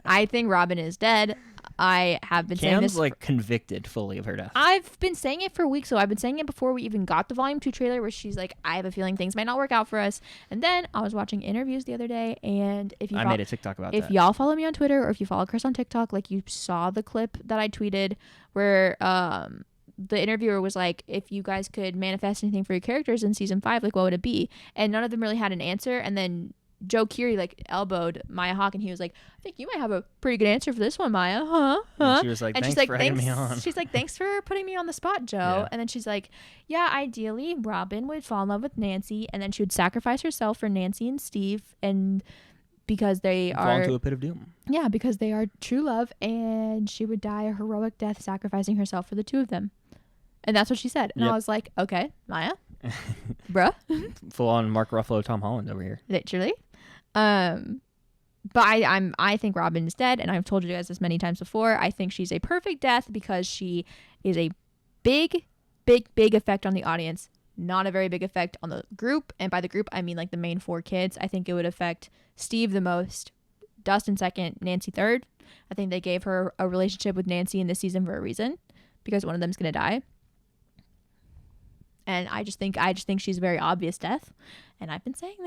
I think Robin is dead. I have been saying Cam's this. like convicted fully of her death. I've been saying it for weeks. So I've been saying it before we even got the Volume 2 trailer, where she's like, I have a feeling things might not work out for us. And then I was watching interviews the other day, and if you I made a TikTok about if that. y'all follow me on Twitter, or if you follow Chris on TikTok, like you saw the clip that I tweeted where the interviewer was like, if you guys could manifest anything for your characters in season 5, like what would it be? And none of them really had an answer. And then Joe Keery like elbowed Maya Hawke, and he was like, I think you might have a pretty good answer for this one, Maya. And she was like, And thanks she's like, for having me on. She's like, thanks for putting me on the spot, Joe. Yeah. And then she's like, yeah, ideally Robin would fall in love with Nancy, and then she would sacrifice herself for Nancy and Steve, and because they Fall are into a pit of doom. yeah, because they are true love, and she would die a heroic death sacrificing herself for the two of them. And that's what she said. And Yep. I was like, okay, Maya, bruh, Full on Mark Ruffalo, Tom Holland over here. literally. But I think Robin is dead, and I've told you guys this many times before. I think she's a perfect death because she is a big effect on the audience, not a very big effect on the group. And by the group, I mean like the main 4 kids. I think it would affect Steve the most, Dustin second, Nancy third. I think they gave her a relationship with Nancy in this season for a reason, because one of them's gonna die. And I just think she's a very obvious death. And I've been saying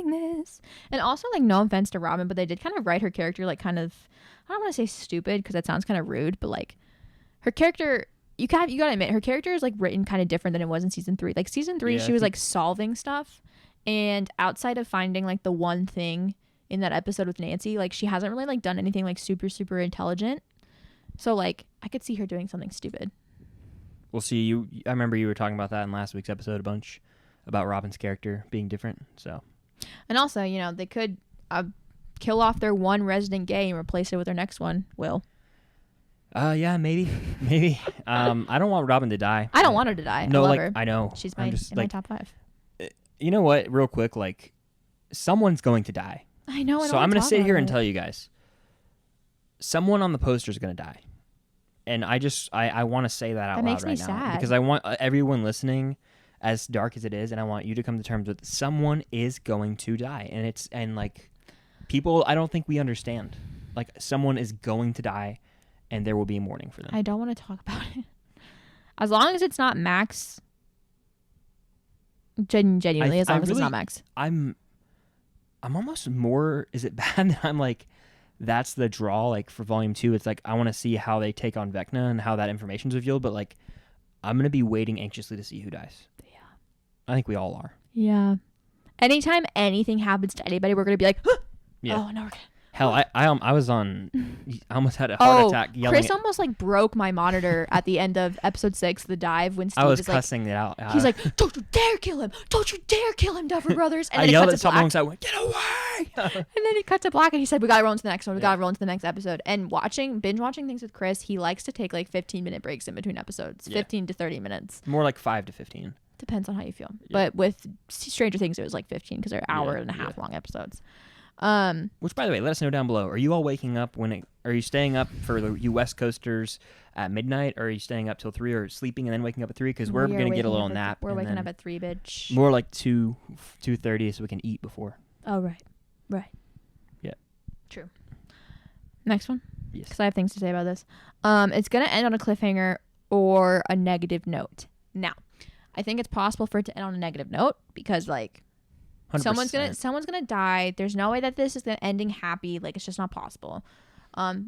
this. And also, like, no offense to Robin, but they did kind of write her character like kind of, I don't want to say stupid because that sounds kind of rude, but like her character, you gotta admit, her character is like written kind of different than it was in season 3. Like season 3, Yeah, she was like solving stuff, and outside of finding like the one thing in that episode with Nancy, like she hasn't really like done anything like super intelligent. So like I could see her doing something stupid. We'll see. I remember you were talking about that in last week's episode a bunch, about Robin's character being different. So, And also, you know, they could kill off their one resident gay and replace it with their next one, Will. Yeah, maybe. I don't want Robin to die. I don't want her to die. No, I love like her. I know. She's I'm my just, in my like, top 5. You know what? Real quick, like, someone's going to die. I know. So I'm going to sit here and tell you guys, someone on the poster is going to die, and I want to say that out That loud makes me right now sad. because I want everyone listening, as dark as it is, and I want you to come to terms with someone is going to die, and like people, I don't think we understand. Like someone is going to die, and there will be mourning for them. I don't want to talk about it. As long as it's not Max. Genuinely, as long as it's not Max. I'm almost more. Is it bad that I'm like, that's the draw? Like for volume 2, it's like I want to see how they take on Vecna and how that information's revealed. But like, I'm gonna be waiting anxiously to see who dies. Yeah, I think we all are. Yeah. Anytime anything happens to anybody, we're gonna be like, huh! Yeah. Oh no, we're gonna. Hell, I was on. I almost had a heart attack yelling. Chris almost like broke my monitor at the end of episode 6, the dive, when Steve I was is cussing like, it out. He's like, "Don't you dare kill him! Don't you dare kill him, Duffer Brothers!" And I then yelled it at cuts to someone black. and I went, "Get away!" And then he cuts to black, and he said, "We gotta roll into the next one. We Yeah. gotta roll into the next episode." And binge watching things with Chris, he likes to take like 15-minute breaks in between episodes, 15 to 30 minutes. More like 5 to 15. Depends on how you feel. Yeah. But with Stranger Things, it was like 15 because they're hour and a half long episodes. Which, by the way, let us know down below. Are you all waking up are you staying up for you West Coasters at midnight, or are you staying up till 3, or sleeping and then waking up at 3? Because we're going to get a little nap. We're and waking then up at 3, bitch. more like 2:30, so we can eat before. Oh, right. Yeah. True. Next one. Yes. Because I have things to say about this. It's going to end on a cliffhanger or a negative note. Now, I think it's possible for it to end on a negative note because, like, 100%. someone's gonna die. There's no way that this is ending happy. Like, it's just not possible.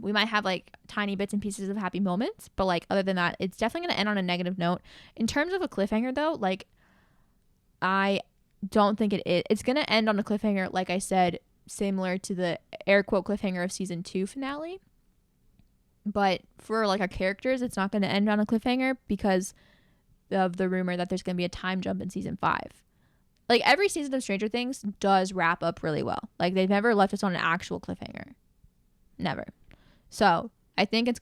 We might have like tiny bits and pieces of happy moments, but like other than that, it's definitely gonna end on a negative note. In terms of a cliffhanger, though, like I don't think it is. It's gonna end on a cliffhanger, like I said, similar to the air quote cliffhanger of season 2 finale. But for like our characters, it's not gonna end on a cliffhanger because of the rumor that there's gonna be a time jump in season 5. Like, every season of Stranger Things does wrap up really well. Like, they've never left us on an actual cliffhanger. Never. So, I think it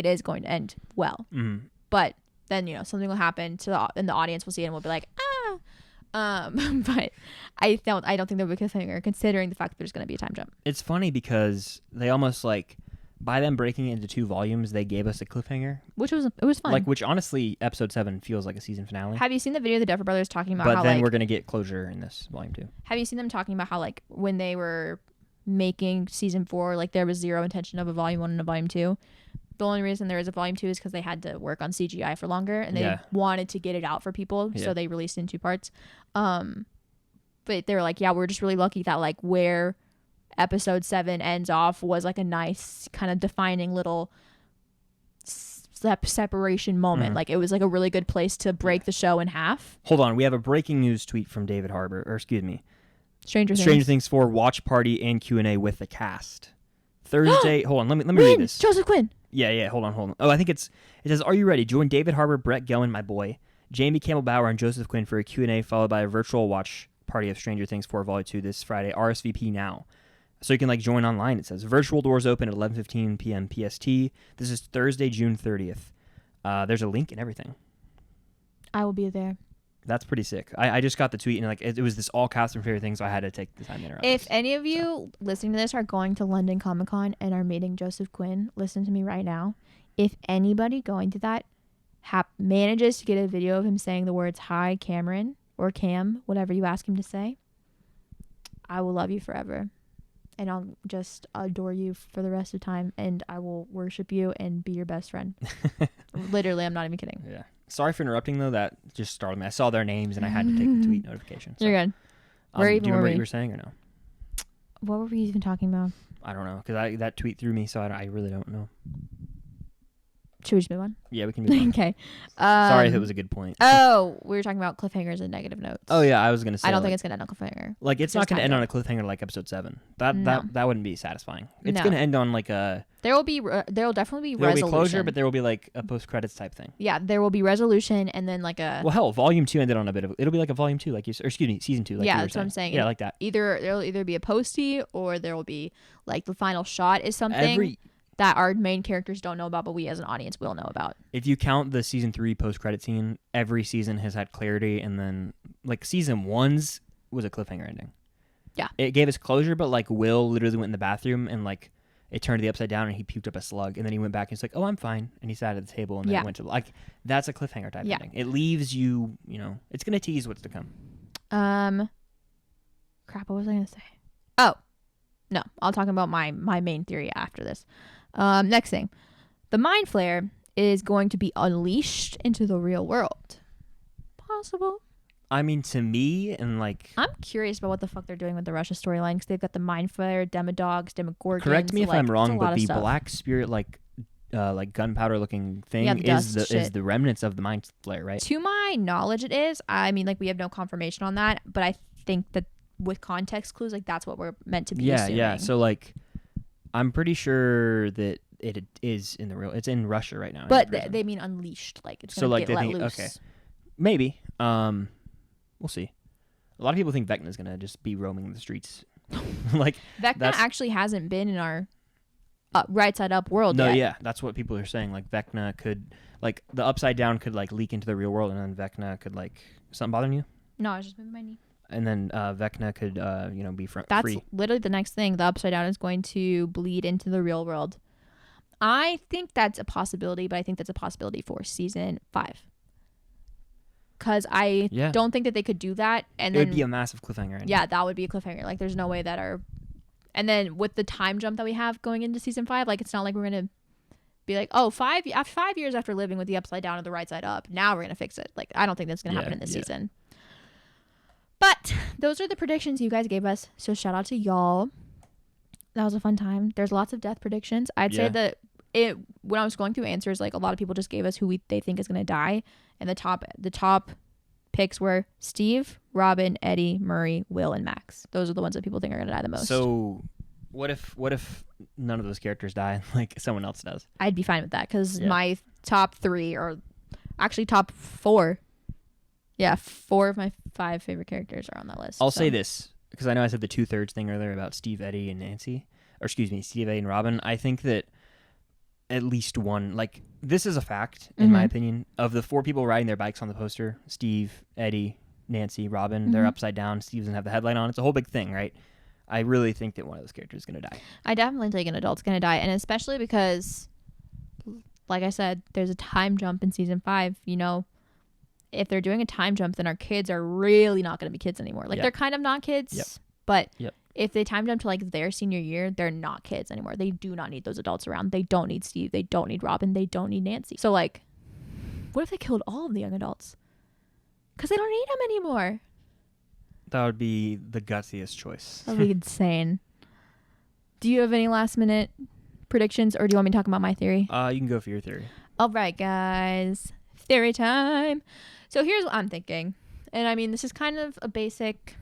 is going to end well. Mm-hmm. But then, something will happen and the audience will see it and we'll be like, ah. But I don't think there'll be a cliffhanger considering the fact that there's going to be a time jump. It's funny because they almost like, by them breaking it into 2 volumes, they gave us a cliffhanger. It was fun. Like, which honestly, episode 7 feels like a season finale. Have you seen the video of the Duffer Brothers talking about but how, then like, we're going to get closure in this volume 2. have you seen them talking about how, like, when they were making season 4, like, there was zero intention of a volume 1 and a volume 2? The only reason there is a volume 2 is because they had to work on CGI for longer and they wanted to get it out for people, so they released it in 2 parts. But they were like, yeah, we're just really lucky that, like, where episode 7 ends off was like a nice kind of defining little separation moment. Mm-hmm. Like, it was like a really good place to break the show in half. Hold on, we have a breaking news tweet from David Harbour, Stranger Things 4 watch party and Q&A with the cast. Thursday, hold on, let me read this. Joseph Quinn. Yeah, hold on. Oh, I think it says, are you ready? Join David Harbour, Brett Gelman, my boy, Jamie Campbell-Bower, and Joseph Quinn for a Q&A followed by a virtual watch party of Stranger Things 4 Volume 2 this Friday. RSVP now. So you can like join online. It says virtual doors open at 11:15 p.m. PST. This is Thursday, June 30th. There's a link and everything. I will be there. That's pretty sick. I just got the tweet and like it was this all cast from favorite things, so I had to take the time to interact. If any of you listening to this are going to London Comic Con and are meeting Joseph Quinn, listen to me right now. If anybody going to that manages to get a video of him saying the words "Hi, Cameron" or "Cam," whatever you ask him to say, I will love you forever. And I'll just adore you for the rest of time, and I will worship you and be your best friend. Literally, I'm not even kidding. Yeah. Sorry for interrupting, though. That just startled me. I saw their names, and I had to take the tweet notification. So. You're good. Do you remember what you were saying or no? What were we even talking about? I don't know, because that tweet threw me, so I really don't know. Should we just move on? Yeah, we can move on. Okay. Sorry if it was a good point. Oh, we were talking about cliffhangers and negative notes. Oh, yeah, I was going to say. I don't think it's going to end on a cliffhanger. Like, it's not going to end on a cliffhanger like episode 7. That wouldn't be satisfying. It's going to end on like a... There will definitely be resolution. There will be closure, but there will be like a post-credits type thing. Yeah, there will be resolution and then like a... Well, hell, volume 2 ended on a bit of... It'll be like a volume 2, like you... Or excuse me, season 2, like you were that's what I'm saying. Yeah, like that. There'll either be a postie or there will be like the final shot is something. that our main characters don't know about, but we as an audience will know about. If you count the season 3 post-credit scene, every season has had clarity, and then like season 1's was a cliffhanger ending. Yeah. It gave us closure, but like Will literally went in the bathroom and like it turned to the upside down and he puked up a slug, and then he went back and he's like, "Oh, I'm fine," and he sat at the table and then went to like that's a cliffhanger type ending. It leaves you, it's gonna tease what's to come. Crap, what was I gonna say? Oh, no, I'll talk about my main theory after this. Next thing, the Mind Flayer is going to be unleashed into the real world. Possible. I mean, to me, and like, I'm curious about what the fuck they're doing with the Russia storyline, because they've got the Mind Flayer, Demodogs, Demogorgons. Correct me if I'm wrong, but the stuff. black spirit, like gunpowder looking thing, is the remnants of the Mind Flayer, right? To my knowledge, it is. I mean, like, we have no confirmation on that, but I think that with context clues, like, that's what we're meant to be assuming. Yeah. So like, I'm pretty sure that it is in the real. It's in Russia right now. But they mean unleashed, like it's gonna get let loose. Okay, maybe. We'll see. A lot of people think Vecna's gonna just be roaming the streets. Like Vecna actually hasn't been in our right side up world yet. No, yeah, that's what people are saying. Like Vecna could, like the upside down could like leak into the real world, and then Vecna could like something bothering you. No, I was just moving my knee. And then Vecna could be free. That's literally the next thing. The upside down is going to bleed into the real world. I think that's a possibility, but I think that's a possibility for season 5. Because I don't think that they could do that. And then, it would be a massive cliffhanger. Yeah, that would be a cliffhanger. Like, there's no way that And then with the time jump that we have going into season 5, like, it's not like we're going to be like, oh, 5 years after living with the upside down and the right side up, now we're going to fix it. Like, I don't think that's going to happen in this season. But those are the predictions you guys gave us. So shout out to y'all. That was a fun time. There's lots of death predictions. I'd say that when I was going through answers, like, a lot of people just gave us who they think is going to die. And the top picks were Steve, Robin, Eddie, Murray, Will, and Max. Those are the ones that people think are going to die the most. So what if none of those characters die and like someone else does? I'd be fine with that, because my top 3 are actually top 4. Yeah, 4 of my 5 favorite characters are on that list. I'll say this, because I know I said the 2/3 thing earlier about Steve, Eddie, and Nancy. Or excuse me, Steve, Eddie, and Robin. I think that at least one, like, this is a fact, in my opinion, of the 4 people riding their bikes on the poster, Steve, Eddie, Nancy, Robin, they're upside down. Steve doesn't have the headlight on. It's a whole big thing, right? I really think that one of those characters is going to die. I definitely think an adult's going to die, and especially because, like I said, there's a time jump in season 5. If they're doing a time jump, then our kids are really not going to be kids anymore. Like, they're kind of not kids, but if they time jump to like their senior year, they're not kids anymore. They do not need those adults around. They don't need Steve. They don't need Robin. They don't need Nancy. So, like, what if they killed all of the young adults? Because they don't need them anymore. That would be the gutsiest choice. That would be insane. Do you have any last minute predictions, or do you want me to talk about my theory? You can go for your theory. All right, guys. Theory time. So here's what I'm thinking. And I mean, this is kind of a basic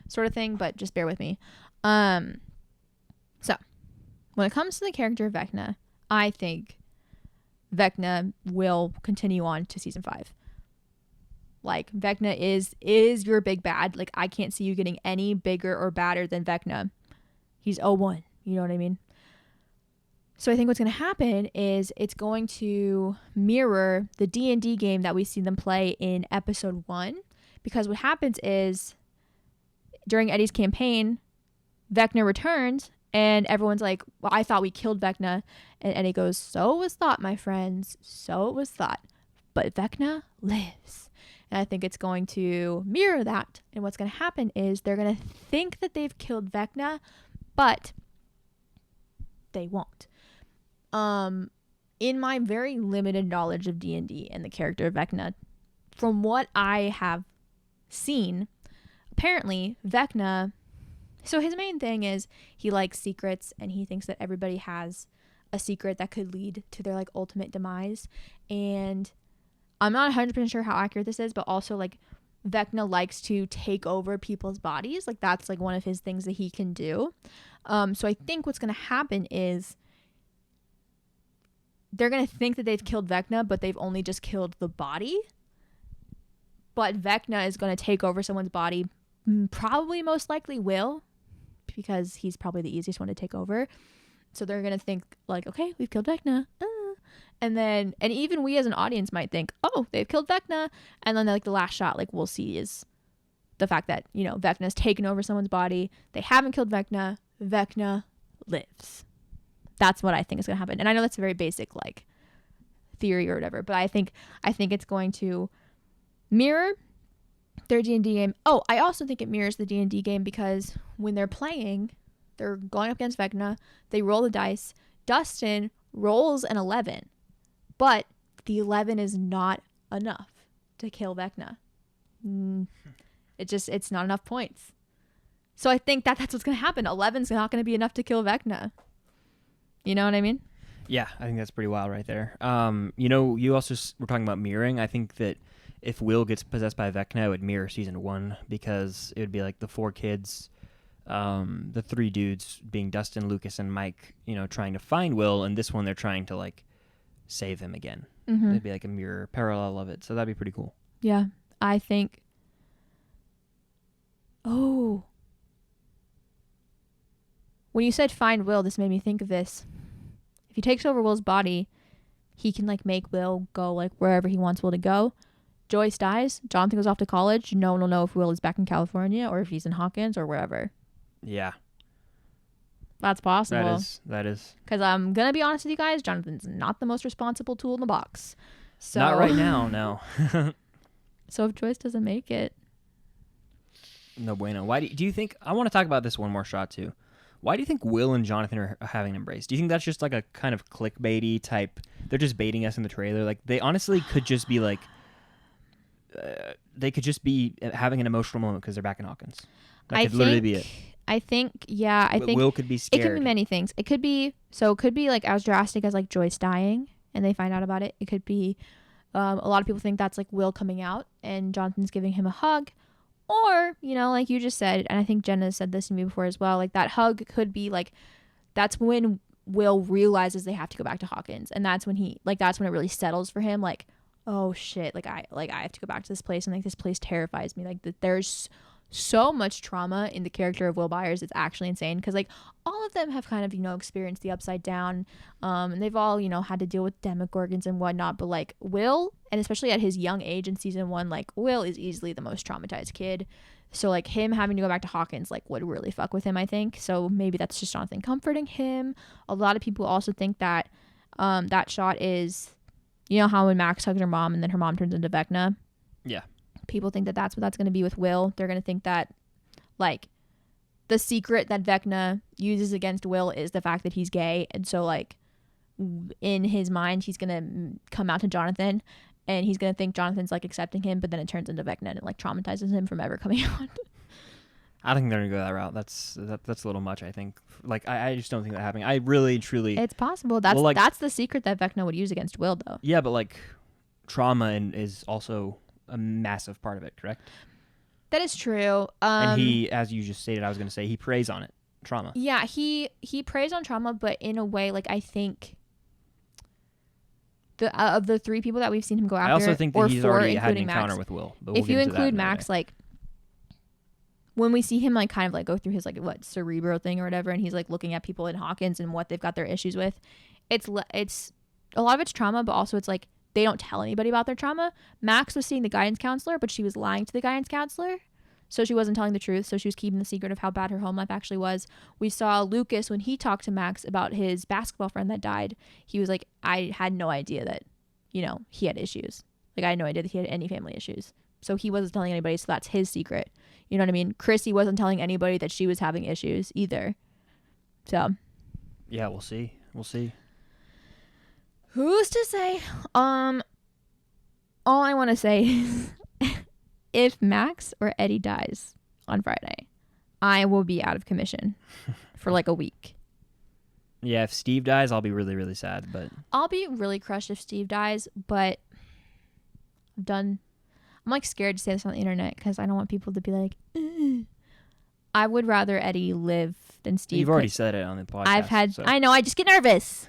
sort of thing, but just bear with me. So when it comes to the character of Vecna, I think Vecna will continue on to season 5. Like, Vecna is your big bad. Like, I can't see you getting any bigger or badder than Vecna. He's 01. You know what I mean? So I think what's going to happen is it's going to mirror the D&D game that we see them play in episode 1. Because what happens is, during Eddie's campaign, Vecna returns, and everyone's like, well, I thought we killed Vecna. And Eddie goes, so it was thought, my friends. So it was thought. But Vecna lives. And I think it's going to mirror that. And what's going to happen is they're going to think that they've killed Vecna, but they won't. In my very limited knowledge of D&D and the character of Vecna, from what I have seen, apparently Vecna, so his main thing is he likes secrets, and he thinks that everybody has a secret that could lead to their like ultimate demise. And I'm not 100% sure how accurate this is, but also like Vecna likes to take over people's bodies. Like, that's like one of his things that he can do. So I think what's going to happen is they're going to think that they've killed Vecna, but they've only just killed the body. But Vecna is going to take over someone's body, probably most likely Will, because he's probably the easiest one to take over. So they're going to think like, okay, we've killed Vecna. And even we as an audience might think, oh, they've killed Vecna. And then like the last shot, like we'll see is the fact that, you know, Vecna's taken over someone's body. They haven't killed Vecna. Vecna lives. That's what I think is going to happen. And I know that's a very basic like theory or whatever, but I think it's going to mirror their D&D game. Oh, I also think it mirrors the D&D game because when they're playing, they're going up against Vecna. They roll the dice. Dustin rolls an 11, but the 11 is not enough to kill Vecna. It's not enough points. So I think that's what's going to happen. 11's not going to be enough to kill Vecna. You know what I mean? Yeah, I think that's pretty wild right there. You know, you also were talking about mirroring. I think that if Will gets possessed by Vecna, it would mirror season 1 because it would be like the 4 kids, the 3 dudes being Dustin, Lucas, and Mike, you know, trying to find Will, and this one they're trying to like save him again. It'd be like a mirror parallel of it, so that'd be pretty cool. Yeah, I think. Oh. When you said find Will, this made me think of this. If he takes over Will's body, he can like make Will go like wherever he wants Will to go. Joyce dies. Jonathan goes off to college. No one will know if Will is back in California or if he's in Hawkins or wherever. Yeah. That's possible. That is. Because I'm going to be honest with you guys, Jonathan's not the most responsible tool in the box. So, not right now, no. So if Joyce doesn't make it. No bueno. Why do you think, I want to talk about this one more shot too. Why do you think Will and Jonathan are having an embrace? Do you think that's just like a kind of clickbaity type, they're just baiting us in the trailer? Like they honestly could just be like, they could just be having an emotional moment because they're back in Hawkins. That could literally be it. I think Will could be scared. It could be many things. It could be like as drastic as like Joyce dying and they find out about it. It could be a lot of people think that's like Will coming out and Jonathan's giving him a hug. Or, you know, like you just said, and I think Jenna said this to me before as well, like that hug could be like, that's when Will realizes they have to go back to Hawkins. And that's when that's when it really settles for him. Like, oh shit, I have to go back to this place. And like, this place terrifies me. Like there's so much trauma in the character of Will Byers. It's actually insane. Cause like all of them have kind of, you know, experienced the upside down. And they've all, you know, had to deal with Demogorgons and whatnot. But like Will, and especially at his young age in season 1, like Will is easily the most traumatized kid. So like him having to go back to Hawkins like would really fuck with him, I think. So maybe that's just Jonathan comforting him. A lot of people also think that that shot is, you know how when Max hugs her mom and then her mom turns into Vecna? Yeah. People think that that's what that's going to be with Will. They're going to think that like the secret that Vecna uses against Will is the fact that he's gay. And so like in his mind, he's going to come out to Jonathan and he's going to think Jonathan's like accepting him, but then it turns into Vecna and it like traumatizes him from ever coming out. I think they're going to go that route. That's a little much, I think. Like, I just don't think that happening. I really, truly... It's possible. That's the secret that Vecna would use against Will, though. Yeah, but like trauma is also a massive part of it, correct? That is true. And he, as you just stated, I was going to say, he preys on it. Trauma. Yeah, he preys on trauma, but in a way, like, I think of the 3 people that we've seen him go after, I also think that he's 4, already had an encounter Max, with Will. But we'll if you include Max, like, when we see him, like, kind of, like, go through his, like, cerebral thing or whatever, and he's, like, looking at people in Hawkins and what they've got their issues with, it's a lot of it's trauma, but also it's, like, they don't tell anybody about their trauma. Max was seeing the guidance counselor, but she was lying to the guidance counselor. So she wasn't telling the truth. So she was keeping the secret of how bad her home life actually was. We saw Lucas, when he talked to Max about his basketball friend that died, he was like, I had no idea that, you know, he had issues. Like, I had no idea that he had any family issues. So he wasn't telling anybody. So that's his secret. You know what I mean? Chrissy wasn't telling anybody that she was having issues either. So. Yeah, we'll see. We'll see. Who's to say? All I want to say is if Max or Eddie dies on Friday, I will be out of commission for like a week. Yeah, if Steve dies, I'll be really, really sad. But I'll be really crushed if Steve dies, but I'm like scared to say this on the internet because I don't want people to be like, ugh. I would rather Eddie live than Steve. You've already said it on the podcast. I know, I just get nervous.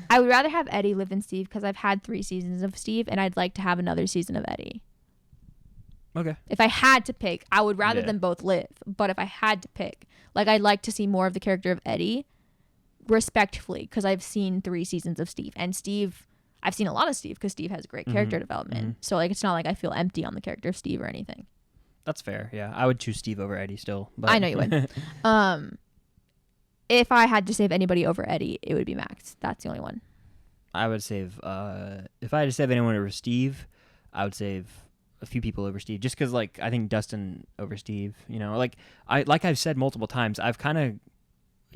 I would rather have Eddie live than Steve because I've had 3 seasons of Steve and I'd like to have another season of Eddie. Okay. If I had to pick, I would rather them both live. But if I had to pick, like, I'd like to see more of the character of Eddie respectfully, because I've seen 3 seasons of Steve, and I've seen a lot of Steve because Steve has great character development. So like it's not like I feel empty on the character of Steve or anything. That's fair. Yeah, I would choose Steve over Eddie still. But I know you would. If I had to save anybody over Eddie, it would be Max. That's the only one. I would save. If I had to save anyone over Steve, I would save a few people over Steve. Just because, like, I think Dustin over Steve. You know, like I've said multiple times, I've kind of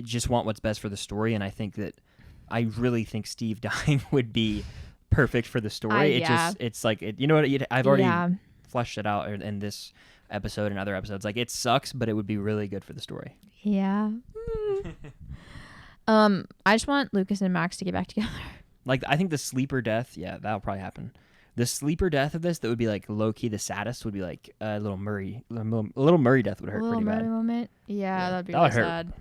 just want what's best for the story, and I think that I really think Steve dying would be perfect for the story. It's like you know what? I've already fleshed it out in this episode and other episodes. Like, it sucks, but it would be really good for the story. Yeah. I just want Lucas and Max to get back together. Like, I think the sleeper death, yeah, that'll probably happen. The sleeper death of this that would be like low key the saddest would be like a little Murray. A little Murray death would hurt pretty bad. Murray moment. Yeah, that'd be that really would hurt. sad.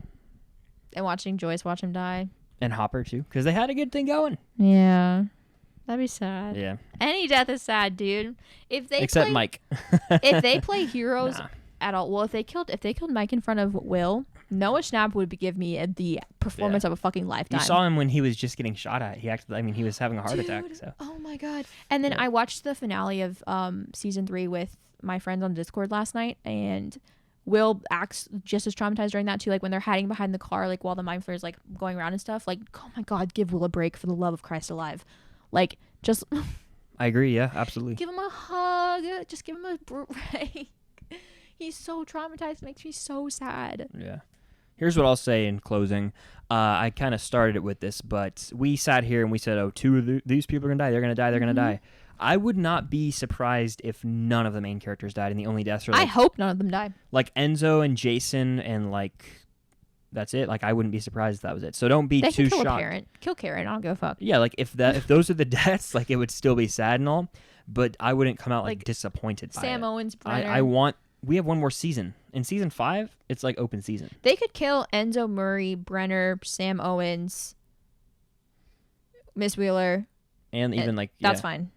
And watching Joyce watch him die. And Hopper too, because they had a good thing going. Yeah, that'd be sad. Yeah. Any death is sad, dude. Except Mike. If they play heroes Nah. at all, well, if they killed Mike in front of Will, Noah Schnapp would give me the performance of a fucking lifetime. You saw him when he was just getting shot at. He was having a heart attack. So. Oh my god! And then I watched the finale of season 3 with my friends on Discord last night, and Will acts just as traumatized during that too. Like when they're hiding behind the car, like while the mind flayer is like going around and stuff. Like, oh my god, give Will a break for the love of Christ alive! Like, just I agree. Yeah, absolutely. give him a hug. Just give him a break. He's so traumatized. It makes me so sad. Yeah. Here's what I'll say in closing. I kind of started it with this, but we sat here and we said, oh, 2 of these people are going to die. They're going to die. They're going to die. I would not be surprised if none of the main characters died and the only deaths are like, I hope none of them die. Like Enzo and Jason and like that's it. Like I wouldn't be surprised if that was it. So don't be too shocked. Kill Karen. I don't give a fuck. Yeah, like if those are the deaths, like it would still be sad and all, but I wouldn't come out like disappointed by Sam it. Owens, Brenner. I want. We have one more season. In season 5, it's like open season. They could kill Enzo, Murray, Brenner, Sam Owens, Miss Wheeler. And even like that's fine.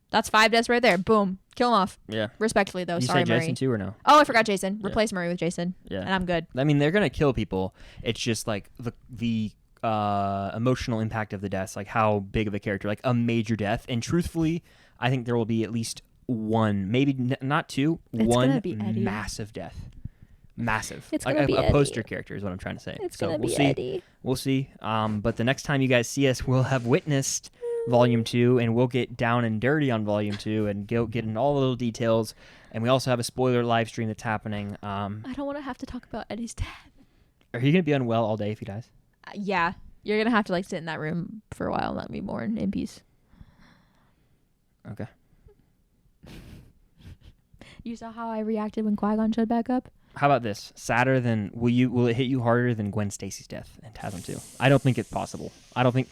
That's 5 deaths right there. Boom. Kill them off. Yeah. Respectfully though. You Sorry, said Murray. Jason too or no? Oh, I forgot Jason. Replace Murray with Jason. Yeah. And I'm good. I mean, they're gonna kill people. It's just like the emotional impact of the deaths, like how big of a character, like a major death. And truthfully, I think there will be at least one, maybe not 2, one massive death. Massive. It's like gonna be a poster Eddie. character is what I'm trying to say. It's so gonna we'll be see. Eddie. We'll see. But the next time you guys see us, we'll have witnessed Volume 2, and we'll get down and dirty on Volume 2 and get in all the little details. And we also have a spoiler live stream that's happening. I don't want to have to talk about Eddie's death. Are you gonna be unwell all day if he dies? Yeah. You're going to have to like sit in that room for a while and let me mourn in peace. Okay. You saw how I reacted when Qui-Gon showed back up? How about this? Sadder than will it hit you harder than Gwen Stacy's death in TASM 2? I don't think it's possible. I think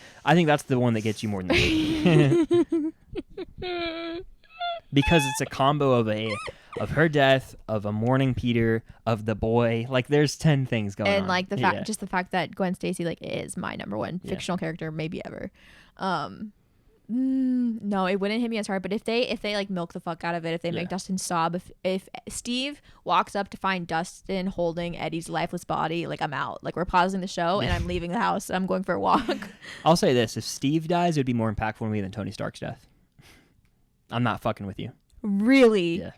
that's the one that gets you more than that. Because it's a combo of her death, of a mourning Peter, of the boy. Like there's 10 things going on. And like the fact that Gwen Stacy like is my number one fictional character maybe ever. No, it wouldn't hit me as hard. But if they like milk the fuck out of it, if they make Dustin sob, if Steve walks up to find Dustin holding Eddie's lifeless body, like I'm out. Like we're pausing the show and I'm leaving the house. I'm going for a walk. I'll say this: if Steve dies, it would be more impactful to me than Tony Stark's death. I'm not fucking with you. Really? Yeah.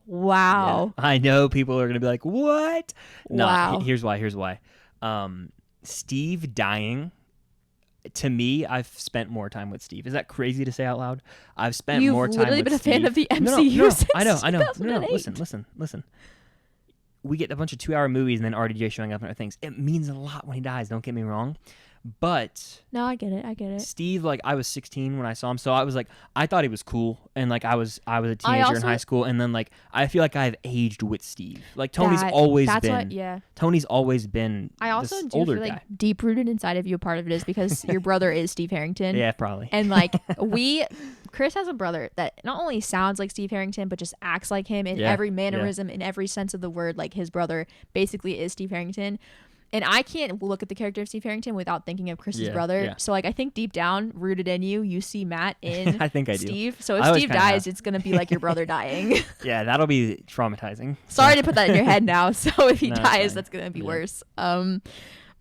Wow. Yeah. I know people are gonna be like, "What?" No. Wow. Here's why. Steve dying. To me, I've spent more time with Steve. Is that crazy to say out loud? I've spent more time with Steve. You've literally been a fan of the MCU since I know. No, 2008. listen. We get a bunch of 2-hour movies and then RDJ showing up and other things. It means a lot when he dies, don't get me wrong. But no, I get it. Steve, like I was 16 when I saw him, so I was like, I thought he was cool, and like I was a teenager in high school, and then like I feel like I've aged with Steve. Like Tony's always been. I also this do older feel like guy. deep rooted inside of you. A part of it is because your brother is Steve Harrington. Yeah, probably. And like Chris has a brother that not only sounds like Steve Harrington, but just acts like him in every mannerism, in every sense of the word. Like his brother basically is Steve Harrington. And I can't look at the character of Steve Harrington without thinking of Chris's brother. Yeah. So like I think deep down, rooted in you, you see Matt in I think I do. Steve. So if Steve dies, it's gonna be like your brother dying. Yeah, that'll be traumatizing. Sorry to put that in your head now. So if he dies, that's gonna be worse.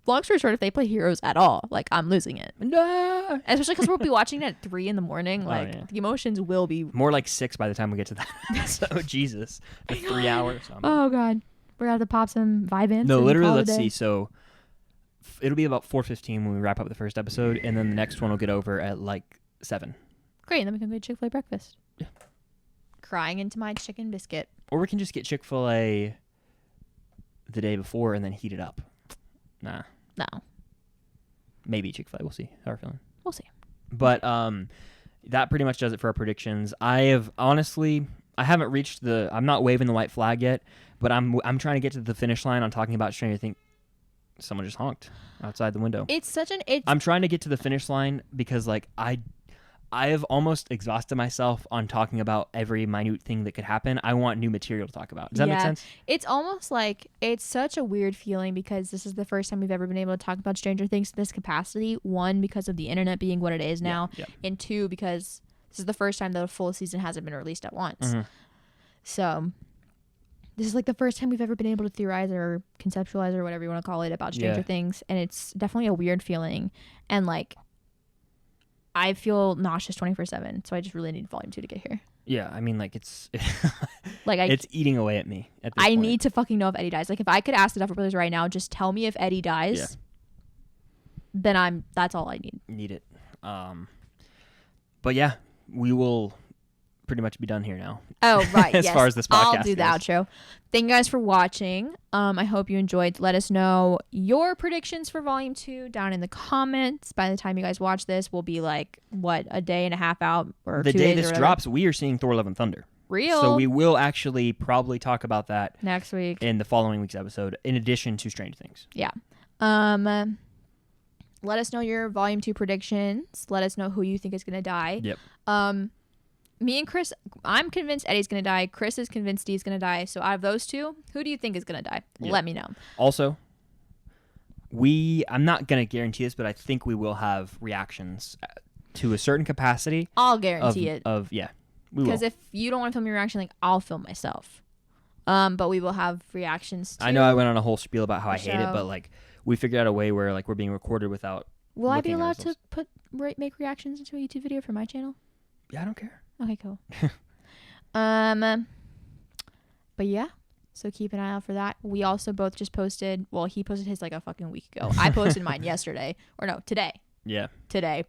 long story short, if they play Heroes at all, like, I'm losing it. No. Especially because we'll be watching it at 3 in the morning. Like, yeah. the emotions will be... More like 6 by the time we get to that. So, Jesus. The 3 hours. Oh, God. We're going to have to pop some vibe in. No, literally, let's see. So, it'll be about 4:15 when we wrap up the first episode, and then the next one will get over at, like, 7. Great, and then we can go to Chick-fil-A breakfast. Yeah. Crying into my chicken biscuit. Or we can just get Chick-fil-A the day before and then heat it up. Nah. No. Maybe Chick-fil-A. We'll see how we're feeling. We'll see. But that pretty much does it for our predictions. I haven't reached I'm not waving the white flag yet, but I'm trying to get to the finish line on talking about Stranger Things. Someone just honked outside the window. I'm trying to get to the finish line because, like, I have almost exhausted myself on talking about every minute thing that could happen. I want new material to talk about. Does that make sense? It's almost like it's such a weird feeling because this is the first time we've ever been able to talk about Stranger Things in this capacity. 1, because of the internet being what it is now. Yeah. And 2, because this is the first time that a full season hasn't been released at once. Mm-hmm. So this is like the first time we've ever been able to theorize or conceptualize or whatever you want to call it about Stranger Things. And it's definitely a weird feeling. And, like, I feel nauseous 24/7, so I just really need volume 2 to get here. Yeah, I mean, like, it's like it's eating away at me at this I point. need to fucking know if Eddie dies. Like, if I could ask the Duffer Brothers right now, just tell me if Eddie dies, then that's all I need. Need it. But yeah, we will pretty much be done here now. Oh, right. As yes. far as this podcast I'll do the goes. outro. Thank you guys for watching. I hope you enjoyed. Let us know your predictions for Volume 2 down in the comments. By the time you guys watch this, we'll be like, what, a day and a half out? Or The 2 day days this or whatever. drops, we are seeing Thor: Love and Thunder. Real. So we will actually probably talk about that next week in the following week's episode, in addition to Stranger Things. Yeah. Let us know your Volume 2 predictions. Let us know who you think is going to die. Yep. Me and Chris, I'm convinced Eddie's going to die. Chris is convinced Steve's going to die. So out of those two, who do you think is going to die? Yep. Let me know. Also, I'm not going to guarantee this, but I think we will have reactions to a certain capacity. I'll guarantee it. We will. Because if you don't want to film your reaction, like, I'll film myself. But we will have reactions to I know I went on a whole spiel about how I hate it, show. but, like, we figured out a way where, like, we're being recorded without Will I be looking at allowed to ourselves. make reactions into a YouTube video for my channel? Yeah, I don't care. Okay, cool. But yeah, so keep an eye out for that. We also both just posted, well, he posted his like a fucking week ago. I posted mine yesterday, or no, today. Yeah. Today.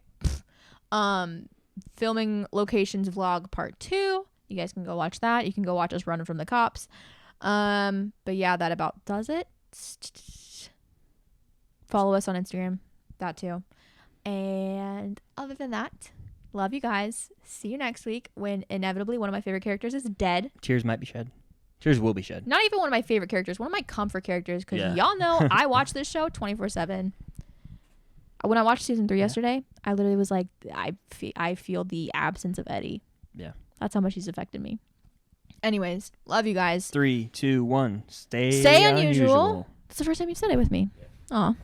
Filming locations vlog part 2. You guys can go watch that. You can go watch us running from the cops. But yeah, that about does it. Follow us on Instagram. That too. And other than that, love you guys. See you next week when inevitably one of my favorite characters is dead. Tears might be shed. Tears will be shed. Not even one of my favorite characters. One of my comfort characters. Because Yeah. y'all know I watch this show 24/7. When I watched season 3 yesterday, I literally was like, I feel the absence of Eddie. Yeah. That's how much he's affected me. Anyways, love you guys. 3, 2, 1. Stay Stay unusual. That's the first time you've said it with me. Aw.